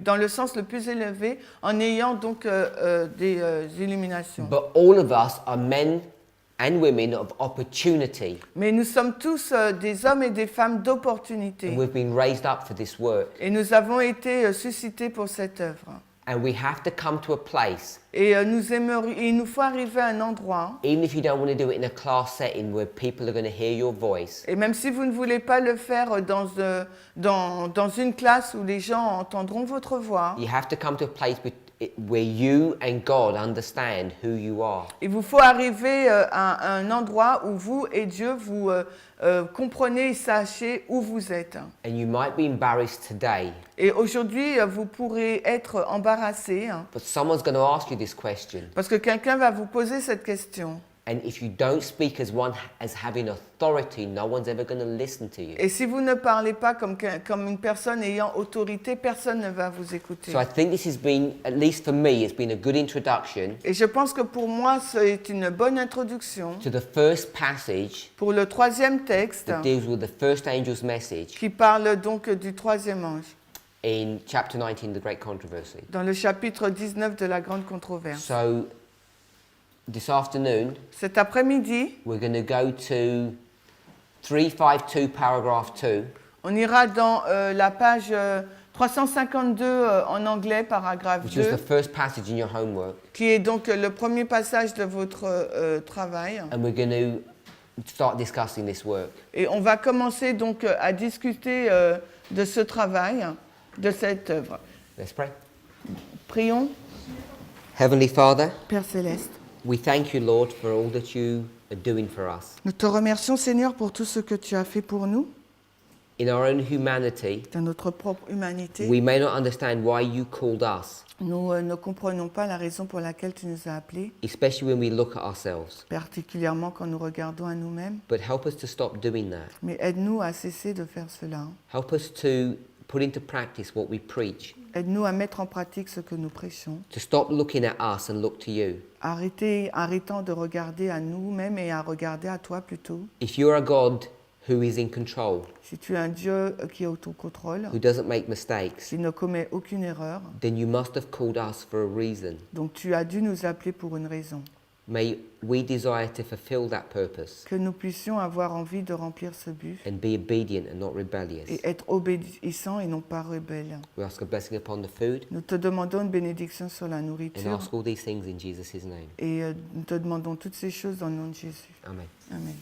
dans le sens le plus élevé, en ayant donc des illuminations. But all of us are men and women of opportunity. Mais nous sommes tous des hommes et des femmes d'opportunité. And we've been raised up for this work. Et nous avons été suscités pour cette œuvre. And we have to come to a place, Et il nous faut arriver à un endroit, even if you don't want to do it in a class setting where people are going to hear your voice, et même si vous ne voulez pas le faire dans une classe où les gens entendront votre voix, you have to come to a place where you and God understand who you are. il vous faut arriver à un endroit où vous et Dieu, vous comprenez et sachez où vous êtes. And you might be embarrassed today, Et aujourd'hui, vous pourrez être embarrassé, but someone's going to ask you this question. parce que quelqu'un va vous poser cette question. And if you don't speak as one as having authority, no one's ever going to listen to you. Et si vous ne parlez pas comme une personne ayant autorité, personne ne va vous écouter. So I think this has been, at least for me, it's been a good introduction Et je pense que pour moi, c'est une bonne introduction to the first passage pour le troisième texte that deals with the first angel's message qui parle donc du troisième ange, in chapter 19, the Great Controversy. dans le chapitre 19 de la grande controverse. So this afternoon, Cet après-midi, we're going to go to 352, paragraph 2, on ira dans la page 352 en anglais, paragraphe which was 2, the first passage in your homework. qui est donc le premier passage de votre travail. And we're going to start discussing this work. Et on va commencer donc à discuter de ce travail, de cette œuvre. Let's pray. Prions, Heavenly Father, Père Céleste. we thank you, Lord, for all that you are doing for us. Nous te remercions, Seigneur, pour tout ce que tu as fait pour nous, In our own humanity, dans notre propre humanité. we may not understand why you called us, Nous ne comprenons pas la raison pour laquelle tu nous as appelés, especially when we look at ourselves. particulièrement quand nous regardons à nous-mêmes. But help us to stop doing that. Mais aide-nous à cesser de faire cela. Help us to put into practice what we preach, Aide-nous à mettre en pratique ce que nous prêchons. to stop looking at us and look to you. Arrêtons de regarder à nous-mêmes et à regarder à toi plutôt. If you're a God who is in control, Si tu es un Dieu qui est au contrôle, who doesn't make mistakes, qui ne commet aucune erreur, then you must have called us for a reason. donc tu as dû nous appeler pour une raison. May we desire to fulfill that purpose que nous puissions avoir envie de remplir ce but and be obedient and not rebellious. et être obéissants et non pas rebelles. We ask a blessing upon the food Nous te demandons une bénédiction sur la and nourriture ask all these things in Jesus' name. et nous te demandons toutes ces choses dans le nom de Jésus. Amen. Amen.